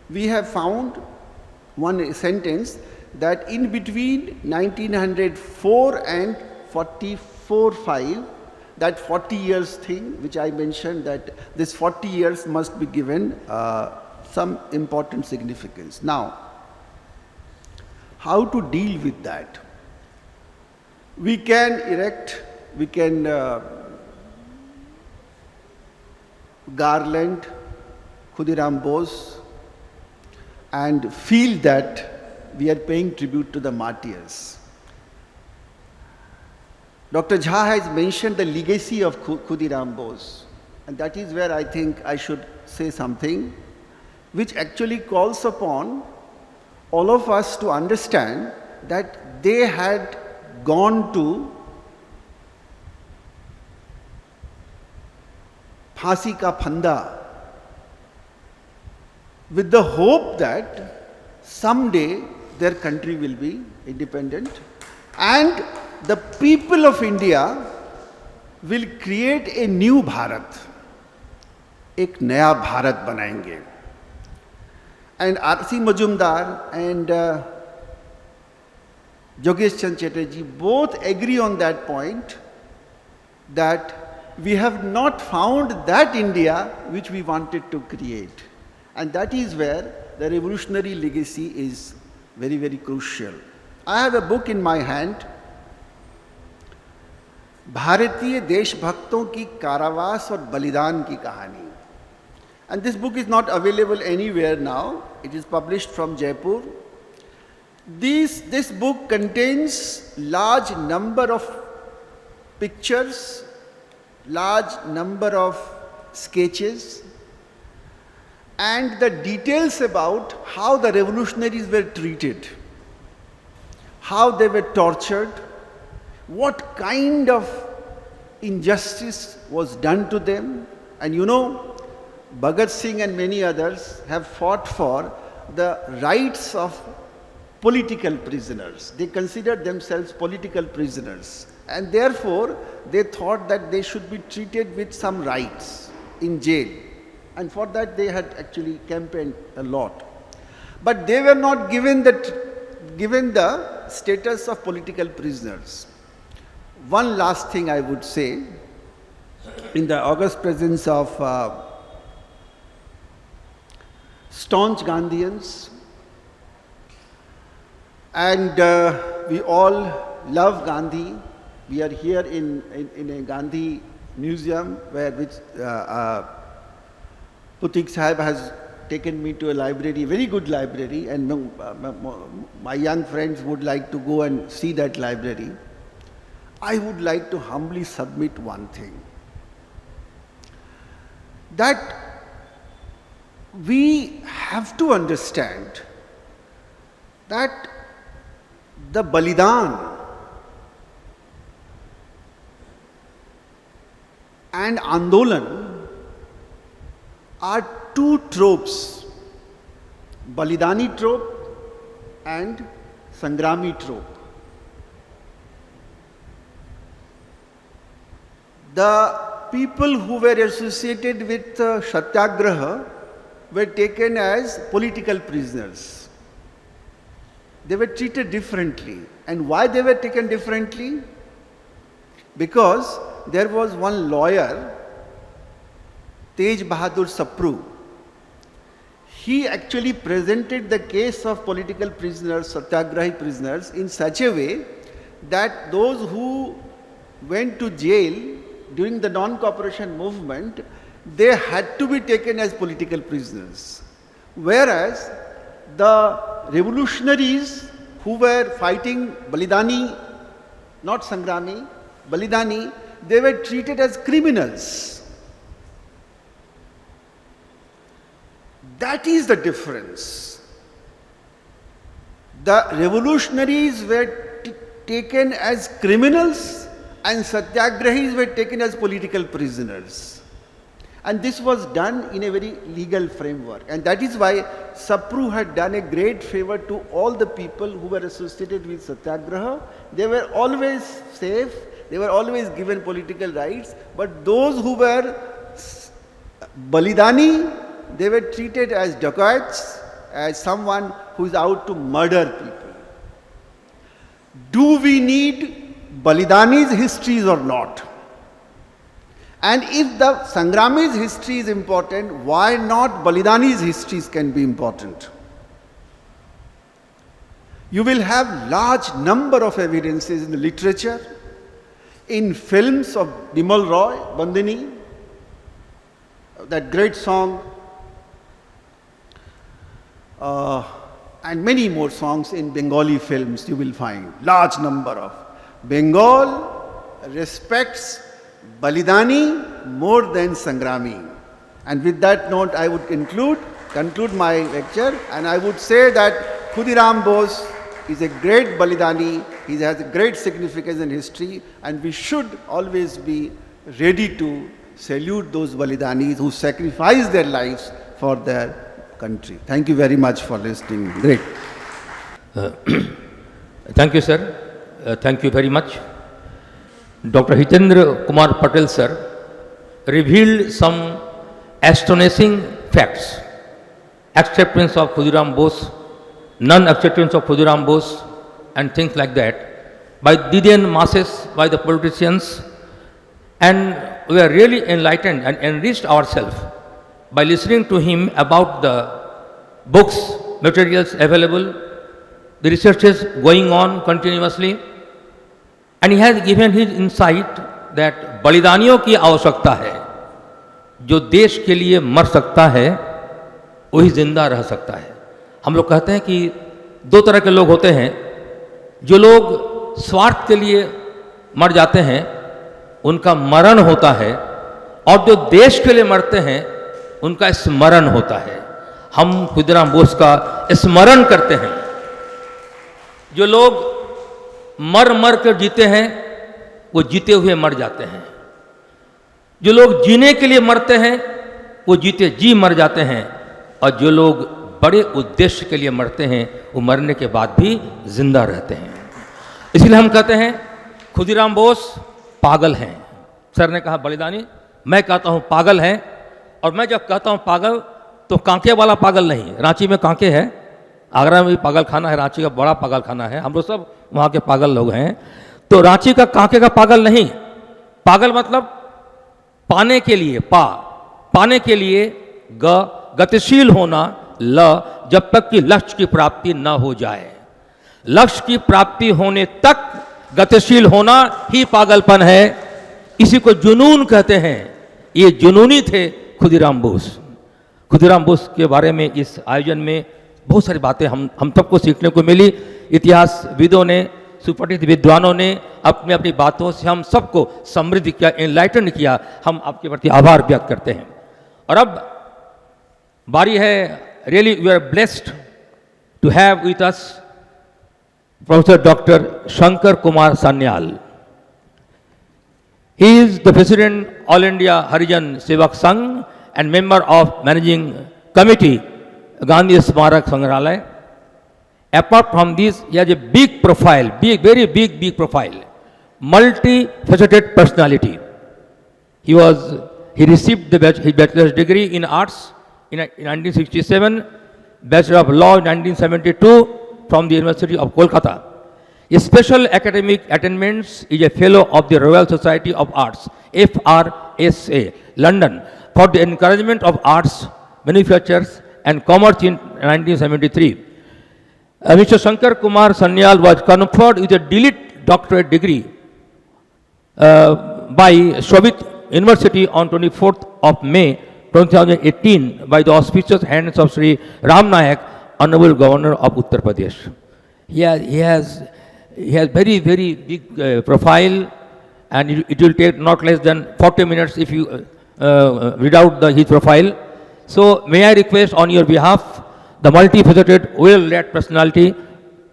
we have found one sentence that in between 1904 and 44-5, that 40 years thing which I mentioned, that this 40 years must be given some important significance. Now, how to deal with that? We can garland Khudiram Bose and feel that we are paying tribute to the martyrs. Dr. Jha has mentioned the legacy of Khudiram Bose, and that is where I think I should say something which actually calls upon all of us to understand that they had gone to Phansi ka Phanda with the hope that someday their country will be independent and the people of India will create a new Bharat. एक नया भारत बनाएंगे. And R.C. Majumdar and Jogesh Chand Chatterjee both agree on that point, that we have not found that India which we wanted to create. And that is where the revolutionary legacy is very, very crucial. I have a book in my hand, भारतीय देशभक्तों की कारावास और बलिदान की कहानी. And this book is not available anywhere now. It is published from Jaipur. This book contains large number of pictures, large number of sketches, and the details about how the revolutionaries were treated, how they were tortured, what kind of injustice was done to them. And you know, Bhagat Singh and many others have fought for the rights of political prisoners. They considered themselves political prisoners, and therefore they thought that they should be treated with some rights in jail, and for that they had actually campaigned a lot. But they were not given the status of political prisoners. One last thing I would say, in the august presence of staunch Gandhians, and we all love Gandhi. We are here in a Gandhi Museum which Putik Sahib has taken me to a library, very good library, and my young friends would like to go and see that library. I would like to humbly submit one thing, that we have to understand that the Balidan and Andolan are two tropes, Balidani trope and Sangrami trope. The people who were associated with Satyagraha were taken as political prisoners. They were treated differently. And why they were taken differently? Because there was one lawyer, Tej Bahadur Sapru. He actually presented the case of political prisoners, Satyagrahi prisoners, in such a way that those who went to jail during the non-cooperation movement, they had to be taken as political prisoners. Whereas the revolutionaries who were fighting Balidani, not Sangrami, Balidani, they were treated as criminals. That is the difference. The revolutionaries were taken as criminals and Satyagrahis were taken as political prisoners. And this was done in a very legal framework. And that is why Sapru had done a great favor to all the people who were associated with Satyagraha. They were always safe, they were always given political rights, but those who were Balidani, they were treated as dacoits, as someone who is out to murder people. Do we need Balidani's histories or not? And if the Sangrami's history is important, why not Balidani's histories can be important? You will have large number of evidences in the literature, in films of Bimal Roy, Bandini, that great song, and many more songs in Bengali films you will find, large number of. Bengal respects Balidani more than Sangrami. And with that note, I would conclude my lecture, and I would say that Khudiram Bose is a great Balidani, he has a great significance in history, and we should always be ready to salute those Balidanis who sacrificed their lives for their country. Thank you very much for listening. Great. Thank you, sir. Thank you very much. Dr. Hitendra Kumar Patel, sir, revealed some astonishing facts. Acceptance of Khudiram Bose, non-acceptance of Khudiram Bose, and things like that, by Didian masses, by the politicians, and we are really enlightened and enriched ourselves by listening to him about the books, materials available, the researches going on continuously, and he has given his insight that बलिदानियों की आवश्यकता है, जो देश के लिए मर सकता है वही जिंदा रह सकता है। हम लोग कहते हैं कि दो तरह के लोग होते हैं, जो लोग स्वार्थ के लिए मर जाते हैं उनका मरण होता है, और जो देश के लिए मरते हैं उनका स्मरण होता है। हम खुदीराम बोस का स्मरण करते हैं। जो लोग मर मर कर जीते हैं वो जीते हुए मर जाते हैं, जो लोग जीने के लिए मरते हैं वो जीते जी मर जाते हैं, और जो लोग बड़े उद्देश्य के लिए मरते हैं वो मरने के बाद भी जिंदा रहते हैं। इसलिए हम कहते हैं खुदीराम बोस पागल हैं। सर ने कहा बलिदानी, मैं कहता हूँ पागल हैं, और मैं जब कहता हूँ पागल तो कांके वाला पागल नहीं। रांची में कांके है, आगरा में भी पागल खाना है, रांची का बड़ा पागल खाना है, हम लोग सब वहाँ के पागल लोग हैं। तो रांची का कांके का पागल नहीं, पागल मतलब पाने के लिए, पाने के लिए गतिशील होना, जब तक कि लक्ष्य की प्राप्ति न हो जाए। लक्ष्य की प्राप्ति होने तक गतिशील होना ही पागलपन है। इसी को जुनून कहते हैं। ये जुनूनी थे खुदीराम बोस। खुदीराम बोस के बारे में इस आयोजन में बहुत सारी बातें हम सबको सीखने को मिली। इतिहासविदों ने, सुपठित विद्वानों ने अपनी अपनी बातों से हम सबको समृद्ध किया, एनलाइटन किया। हम आपके प्रति आभार व्यक्त करते हैं। और अब बारी है, really we are blessed to have with us professor doctor Shankar Kumar Sanyal. He is the President All India Harijan Sevak Sangh and member of Managing Committee Gandhi Smarak Sangrahalaya. Apart from this, he has a big profile, very big profile, multi-faceted personality. He received his bachelor's degree in arts in 1967, Bachelor of Law in 1972 from the University of Kolkata. His special academic attainments is a Fellow of the Royal Society of Arts, FRSA, London, for the encouragement of arts, manufactures and commerce in 1973. Mr. Shankar Kumar Sanyal was conferred with a delete doctorate degree by Shobit University on 24th of May 2018 by the auspicious hands of Sri Ram Nayak, Honorable Governor of Uttar Pradesh. He has very big profile, and it will take not less than 40 minutes if you read out his profile. So may I request on your behalf the multifaceted, well-led personality,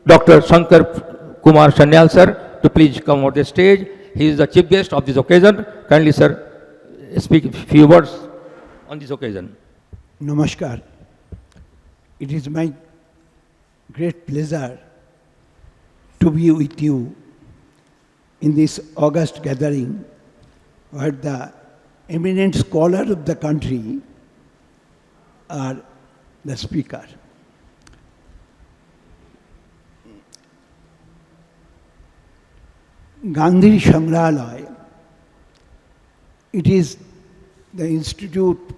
Dr. Shankar Kumar Sanyal sir, to please come on the stage. He is the chief guest of this occasion. Kindly sir, speak a few words. on this occasion. Namaskar. It is my great pleasure to be with you in this august gathering where the eminent scholars of the country are the speaker. Gandhi Sangrahalaya, it is the institute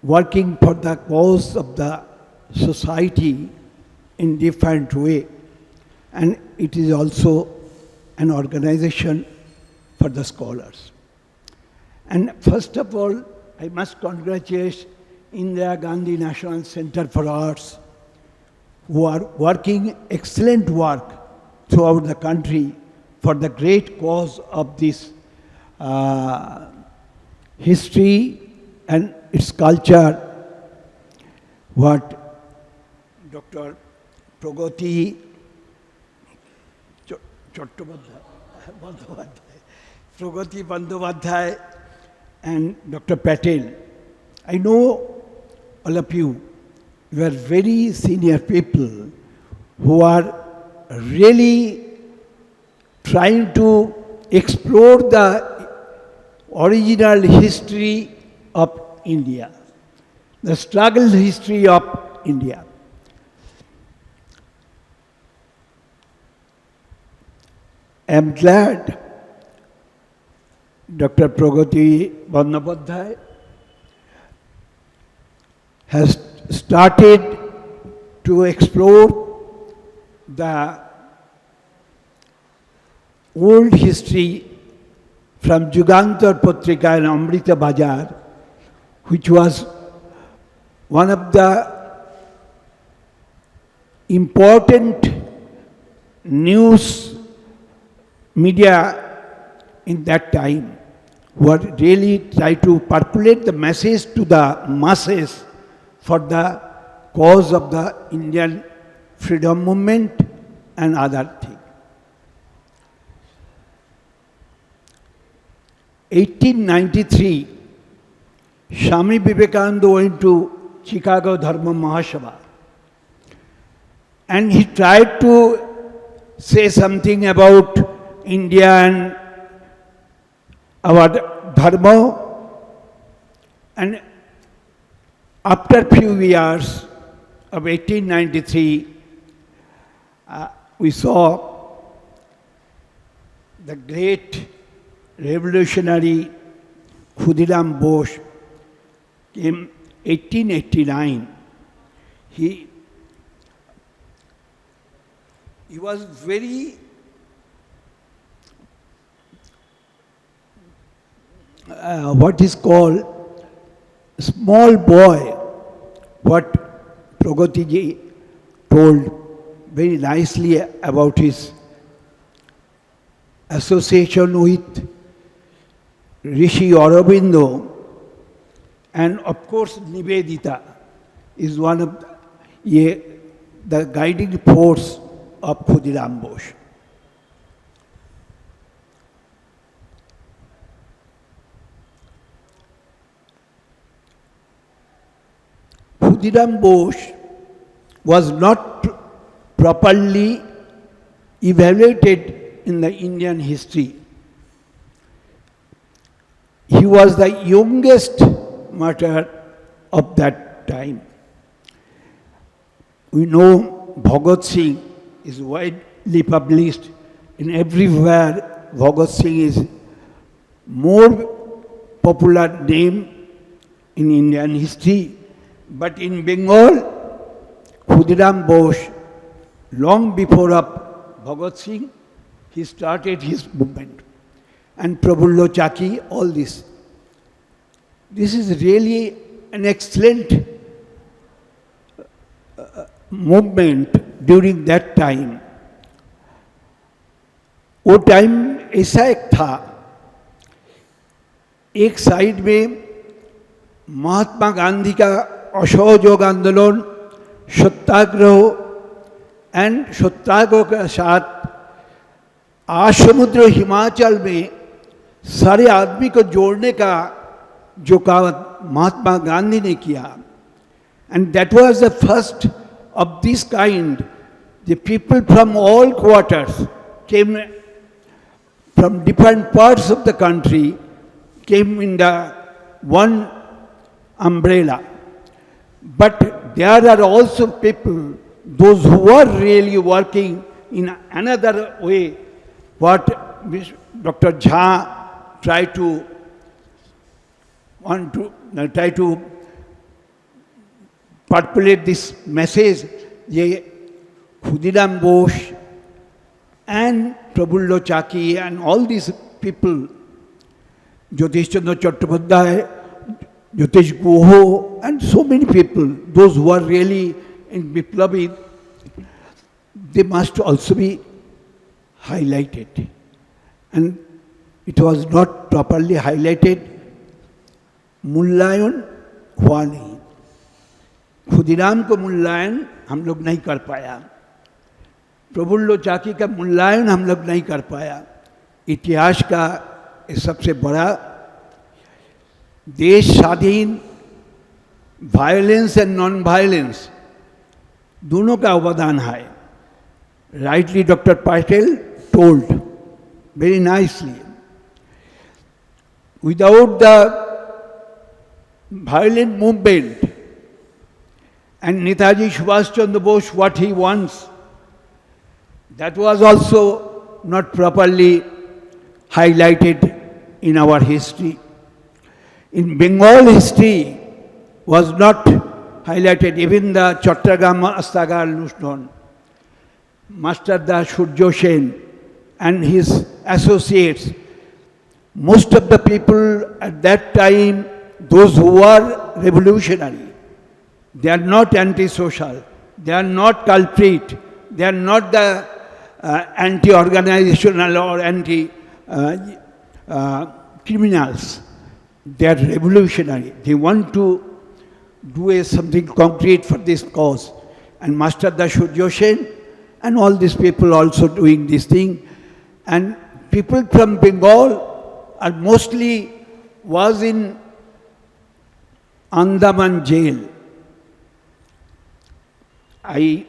working for the cause of the society in different way, and it is also an organization for the scholars. And first of all, I must congratulate Indira Gandhi National Centre for Arts, who are working excellent work throughout the country for the great cause of this history and its culture, what Dr. Pragati Pragati Bandyopadhyay and Dr. Patel. I know all of you, you are very senior people who are really trying to explore the original history of India, the struggle history of India. I am glad Dr. Pragati Bandyopadhyay has started to explore the old history from Jugantar Patrika and Amrita Bazar, which was one of the important news media in that time, who are really try to percolate the message to the masses for the cause of the Indian freedom movement and other things. 1893, Swami Vivekananda went to Chicago Dharma Mahasabha, and he tried to say something about India and our dharma, and after few years of 1893, we saw the great revolutionary Khudiram Bose came 1889. He was very what is called small boy, what Pragati told very nicely about his association with Rishi Aurobindo, and of course Nivedita is one of the guiding force of Khudiram Bose. Khudiram Bose was not properly evaluated in the Indian history. He was the youngest martyr of that time. We know Bhagat Singh is widely published in everywhere. Bhagat Singh is more popular name in Indian history. But in Bengal, Khudiram Bose, long before of Bhagat Singh, he started his movement. And Prabhulla Chaki, all this. This is really an excellent movement during that time. वो time ऐसा एक था, एक side में महात्मा गांधी का असहयोग आंदोलन, सत्याग्रह and सत्याग्रह के साथ आसमुद्र हिमाचल में सारे आदमी को जोड़ने का जो काम महात्मा गांधी ने किया, and that was the first of this kind. The people from all quarters came, from different parts of the country, came in the one umbrella. But there are also people, those who are really working in another way, what Dr. Jha tried to populate this message. Ye Khudiram Bose and Prabhulo Chaki and all these people, Jyotish Chandra Chattopadhyay, Jyotish Guho, and so many people, those who are really in Biplavi, they must also be highlighted. And it was not properly highlighted. मूल्यांकन हुआ नहीं, खुदीराम को मूल्यांकन हम लोग नहीं कर पाया, प्रफुल्ल चाकी का मूल्यांकन हम लोग नहीं कर पाया। इतिहास का सबसे बड़ा देश स्वाधीन, वायलेंस एंड नॉन वायलेंस दोनों का अवदान है। Rightly doctor Patel told very nicely, without the violent movement and Netaji Subhash Chandra Bose, what he wants, that was also not properly highlighted in our history. In Bengal history was not highlighted, even the Chattogram Astagar Luston, Master Da Surjo Sen and his associates, most of the people at that time, those who are revolutionary, they are not anti-social, they are not culprit, they are not the anti-organizational or anti-criminals. They are revolutionary. They want to do something concrete for this cause. And Master Surjo Sen and all these people also doing this thing. And people from Bengal are mostly was in Andaman jail. I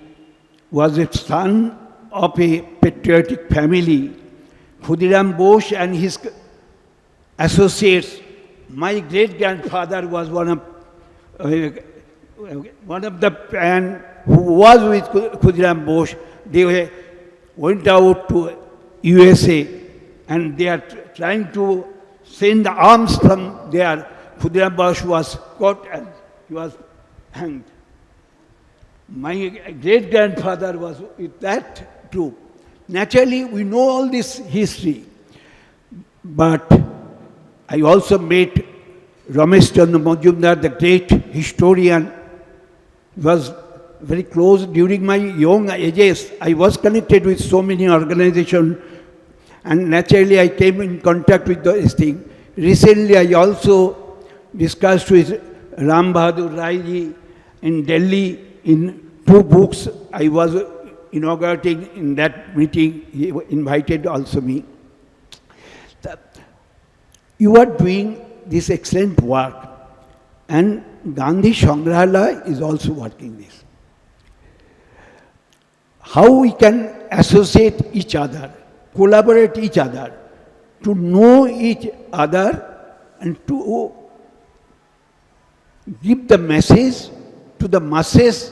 was a son of a patriotic family. Khudiram Bose and his associates. My great-grandfather was one of the men who was with Khudiram Bose. They went out to USA and they are trying to send the arms from there. Khudiram Bose was caught and he was hanged. My great-grandfather was with that troop. Naturally, we know all this history. But I also met Ramesh Chandra Majumdar, the great historian. He was very close during my young ages. I was connected with so many organizations and naturally I came in contact with this thing. Recently, I also discussed with Ram Bahadur Rai ji in Delhi in 2 books. I was inaugurating in that meeting. He invited also me. You are doing this excellent work and Gandhi Sangrahalaya is also working this. How we can associate each other, collaborate each other, to know each other and to give the message to the masses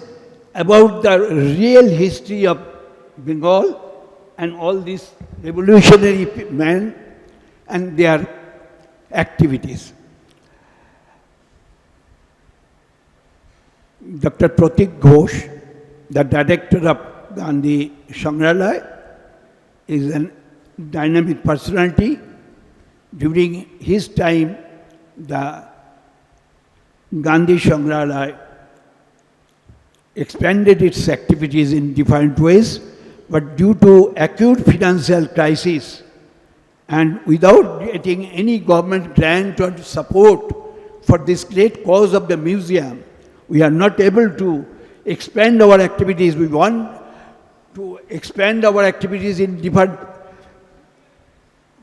about the real history of Bengal and all these revolutionary men and their activities. Dr. Pratik Ghosh, the director of Gandhi Sangrahalaya, is a dynamic personality. During his time, the Gandhi Sangrahalaya expanded its activities in different ways, but due to acute financial crisis and without getting any government grant or support for this great cause of the museum, we are not able to expand our activities. We want to expand our activities in different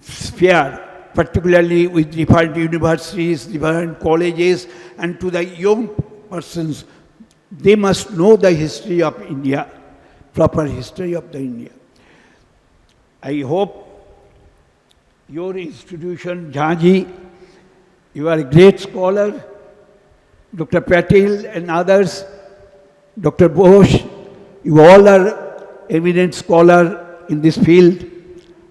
sphere, particularly with different universities, different colleges, and to the young persons, they must know the history of India, proper history of the India. I hope your institution, Jhaji, you are a great scholar, Dr. Patel and others, Dr. Bose, you all are eminent scholar in this field.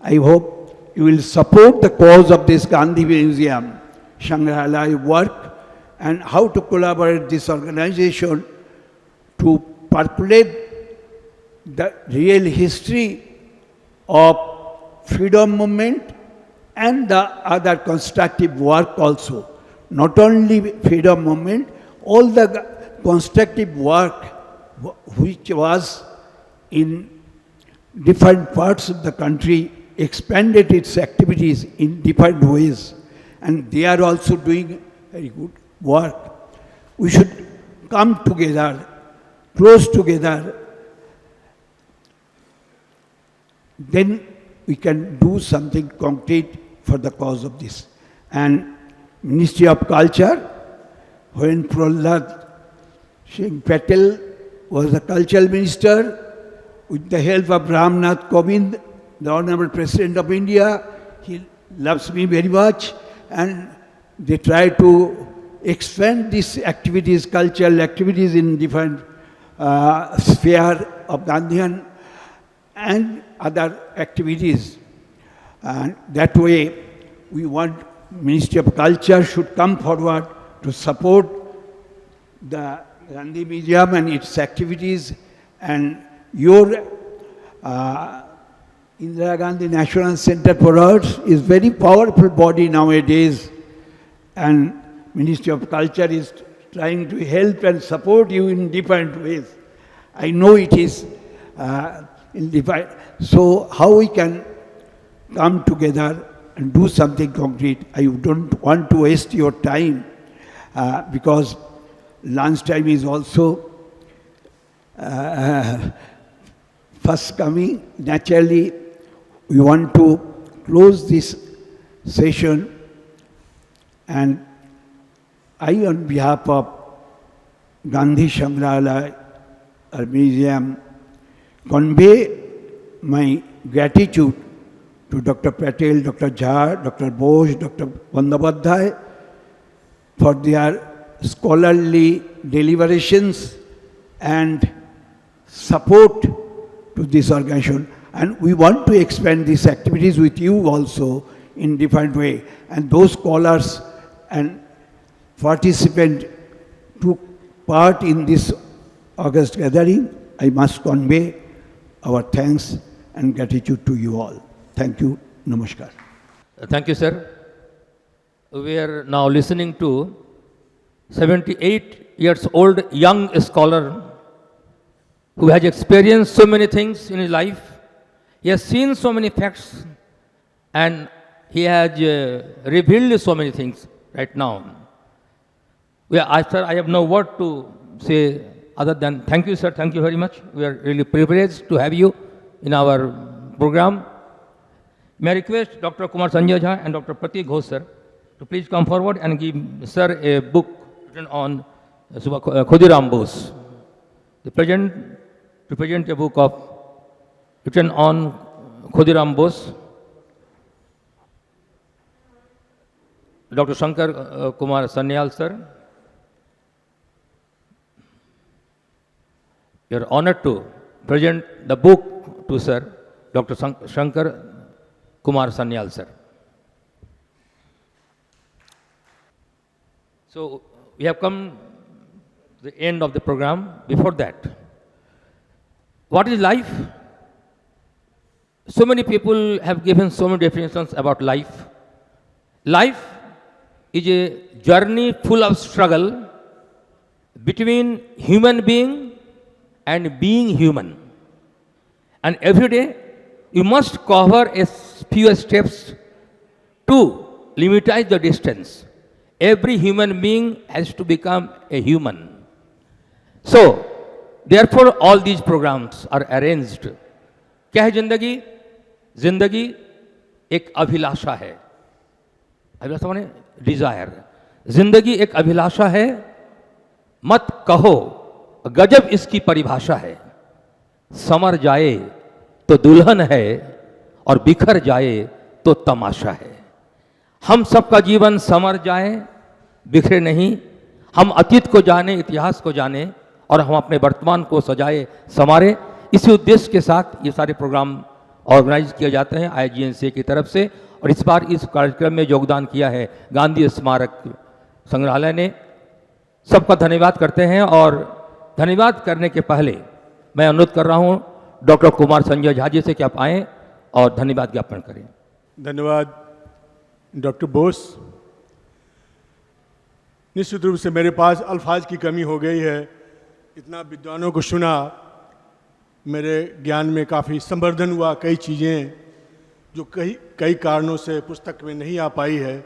I hope you will support the cause of this Gandhi Museum, Sangrahalaya work, and how to collaborate this organization to populate the real history of freedom movement and the other constructive work also. Not only freedom movement, all the constructive work which was in different parts of the country expanded its activities in different ways, and they are also doing very good work. We should come together, close together, then we can do something concrete for the cause of this. And Ministry of Culture, when Prahlad Singh Patel was the cultural minister, with the help of Ramnath Kovind, the Honorable President of India, he loves me very much, and they try to expand these activities, cultural activities in different sphere of Gandhian and other activities. And that way, we want Ministry of Culture should come forward to support the Gandhi Museum and its activities, and your Indira Gandhi National Centre for Arts is very powerful body nowadays, and Ministry of Culture is trying to help and support you in different ways. I know it is in different. So how we can come together and do something concrete? I don't want to waste your time because lunch time is also first coming. Naturally, we want to close this session, and I, on behalf of Gandhi Sangrahalaya Museum, convey my gratitude to Dr. Patel, Dr. Jha, Dr. Bose, Dr. Bandyopadhyay for their scholarly deliberations and support to this organization. And we want to expand these activities with you also in different way. And those scholars and participants took part in this August gathering. I must convey our thanks and gratitude to you all. Thank you. Namaskar. Thank you, sir. We are now listening to 78 years old young scholar who has experienced so many things in his life. He has seen so many facts, and he has revealed so many things right now. Sir, I have no word to say other than thank you, sir. Thank you very much. We are really privileged to have you in our program. May I request Dr. Kumar Sanjay Jha and Dr. Pratik Ghosh, sir, to please come forward and give sir a book written on Khudiram Bose. To present a book of written on Khudiram Bose. Dr. Shankar Kumar Sanyal, sir. You are honored to present the book to sir, Dr. Shankar Kumar Sanyal, sir. So we have come to the end of the program. Before that, what is life? So many people have given so many definitions about life. Life is a journey full of struggle between human being and being human. And every day, you must cover a few steps to limitize the distance. Every human being has to become a human. So, therefore, all these programs are arranged. क्या है जिंदगी? जिंदगी एक अभिलाषा है. अभिलाषा माने Dzire, जिंदगी एक अभिलाषा है, मत कहो गजब इसकी परिभाषा है। समर जाए तो दुल्हन है और बिखर जाए तो तमाशा है। हम सबका जीवन समर जाए, बिखरे नहीं। हम अतीत को जाने, इतिहास को जाने और हम अपने वर्तमान को सजाए संवारे। इसी उद्देश्य के साथ ये सारे प्रोग्राम ऑर्गेनाइज किए जाते हैं IGNCA की तरफ से। और इस बार इस कार्यक्रम में योगदान किया है गांधी स्मारक संग्रहालय ने। सबका धन्यवाद करते हैं। और धन्यवाद करने के पहले मैं अनुरोध कर रहा हूं डॉक्टर कुमार संजय झा जी से कि आप आएँ और धन्यवाद ज्ञापन करें। धन्यवाद डॉक्टर बोस। निश्चित रूप से मेरे पास अल्फाज की कमी हो गई है। इतना विद्वानों को सुना, मेरे ज्ञान में काफ़ी संवर्धन हुआ। कई चीज़ें जो कई कारणों से पुस्तक में नहीं आ पाई है,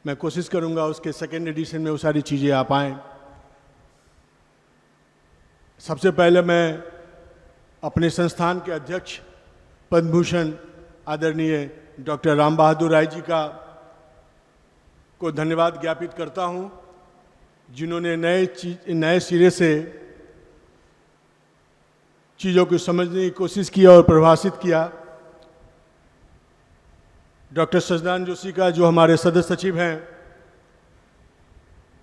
मैं कोशिश करूंगा उसके सेकेंड एडिशन में वो सारी चीज़ें आ पाएँ। सबसे पहले मैं अपने संस्थान के अध्यक्ष पद्म भूषण आदरणीय डॉक्टर राम बहादुर राय जी को धन्यवाद ज्ञापित करता हूं, जिन्होंने नए सिरे से चीज़ों को समझने की कोशिश की और परिभाषित किया। डॉक्टर सजनान जोशी का, जो हमारे सदस्य सचिव हैं,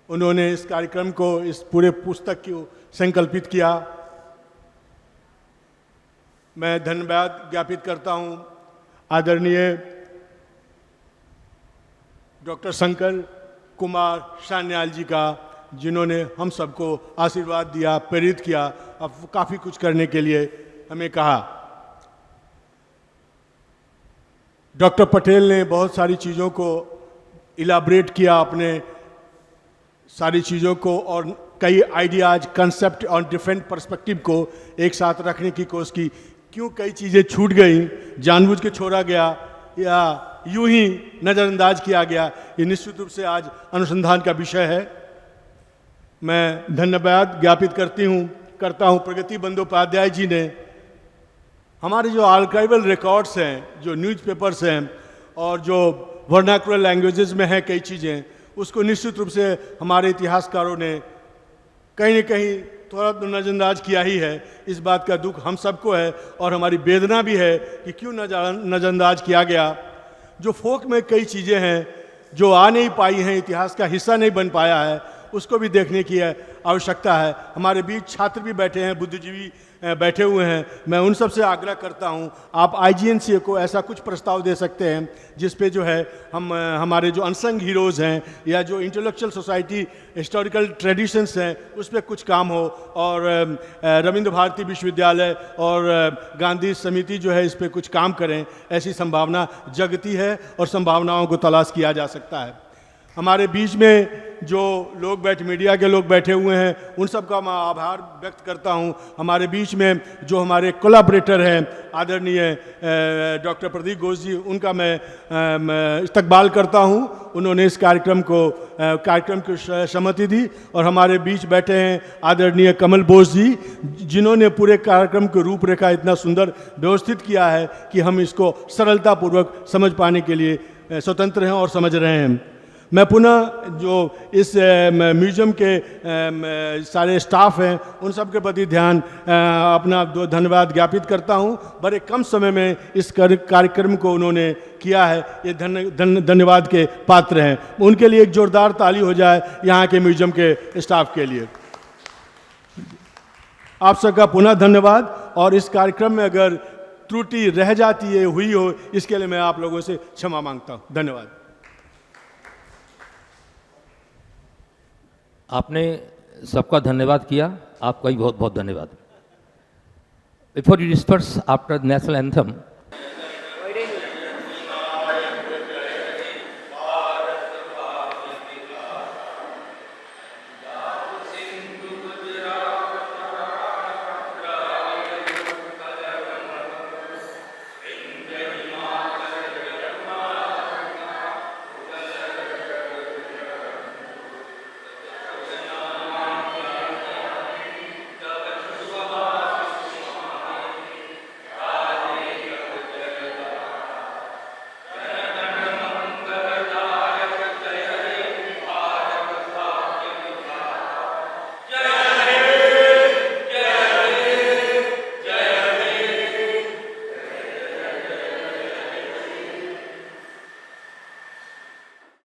उन्होंने इस कार्यक्रम को, इस पूरे पुस्तक को संकल्पित किया। मैं धन्यवाद ज्ञापित करता हूं आदरणीय डॉक्टर शंकर कुमार सान्याल जी का, जिन्होंने हम सबको आशीर्वाद दिया, प्रेरित किया, अब काफ़ी कुछ करने के लिए हमें कहा। डॉक्टर पटेल ने बहुत सारी चीज़ों को इलाबरेट किया, अपने सारी चीज़ों को, और कई आइडियाज, कंसेप्ट और डिफरेंट पर्सपेक्टिव को एक साथ रखने की कोशिश की। क्यों कई चीज़ें छूट गई, जानबूझ के छोड़ा गया या यूं ही नज़रअंदाज किया गया, ये निश्चित रूप से आज अनुसंधान का विषय है। मैं धन्यवाद ज्ञापित करता हूं प्रगति बंदोपाध्याय जी ने। हमारे जो आर्काइवल रिकॉर्ड्स हैं, जो न्यूज़पेपर्स हैं और जो वर्नाकुलर लैंग्वेजेस में हैं कई चीज़ें, उसको निश्चित रूप से हमारे इतिहासकारों ने कहीं न कहीं थोड़ा तो नज़रअंदाज किया ही है। इस बात का दुख हम सबको है और हमारी वेदना भी है कि क्यों नज़रअंदाज किया गया। जो फोक में कई चीज़ें हैं जो आ नहीं पाई हैं, इतिहास का हिस्सा नहीं बन पाया है, उसको भी देखने की आवश्यकता है। हमारे बीच छात्र भी बैठे हैं, बुद्धिजीवी बैठे हुए हैं। मैं उन सब से आग्रह करता हूं, आप IGNCA को ऐसा कुछ प्रस्ताव दे सकते हैं जिस पे जो है हमारे जो अनसंग हीरोज़ हैं या जो इंटेलेक्चुअल सोसाइटी हिस्टोरिकल ट्रेडिशंस हैं, उस पर कुछ काम हो। और रविंद्र भारती विश्वविद्यालय और गांधी समिति जो है इस पर कुछ काम करें। ऐसी संभावना जगती है और संभावनाओं को तलाश किया जा सकता है। हमारे बीच में जो लोग मीडिया के लोग बैठे हुए हैं, उन सब का मैं आभार व्यक्त करता हूं। हमारे बीच में जो हमारे कोलैबोरेटर हैं आदरणीय डॉक्टर प्रदीप घोष जी, उनका मैं इस्तकबाल करता हूं। उन्होंने इस कार्यक्रम की सहमति दी। और हमारे बीच बैठे हैं आदरणीय कमल बोस जी, जिन्होंने पूरे कार्यक्रम की रूपरेखा इतना सुंदर व्यवस्थित किया है कि हम इसको सरलतापूर्वक समझ पाने के लिए स्वतंत्र हैं और समझ रहे हैं। मैं पुनः जो इस म्यूज़ियम के सारे स्टाफ हैं, उन सब के प्रति अपना धन्यवाद ज्ञापित करता हूं। बड़े कम समय में इस कार्यक्रम को उन्होंने किया है, ये धन्यवाद के पात्र हैं। उनके लिए एक जोरदार ताली हो जाए यहाँ के म्यूज़ियम के स्टाफ के लिए। आप सबका पुनः धन्यवाद। और इस कार्यक्रम में अगर त्रुटि रह जाती है, हुई हो, इसके लिए मैं आप लोगों से क्षमा मांगता हूँ। धन्यवाद। आपने सबका धन्यवाद किया, आपका भी बहुत बहुत धन्यवाद। Before you disperse after national anthem,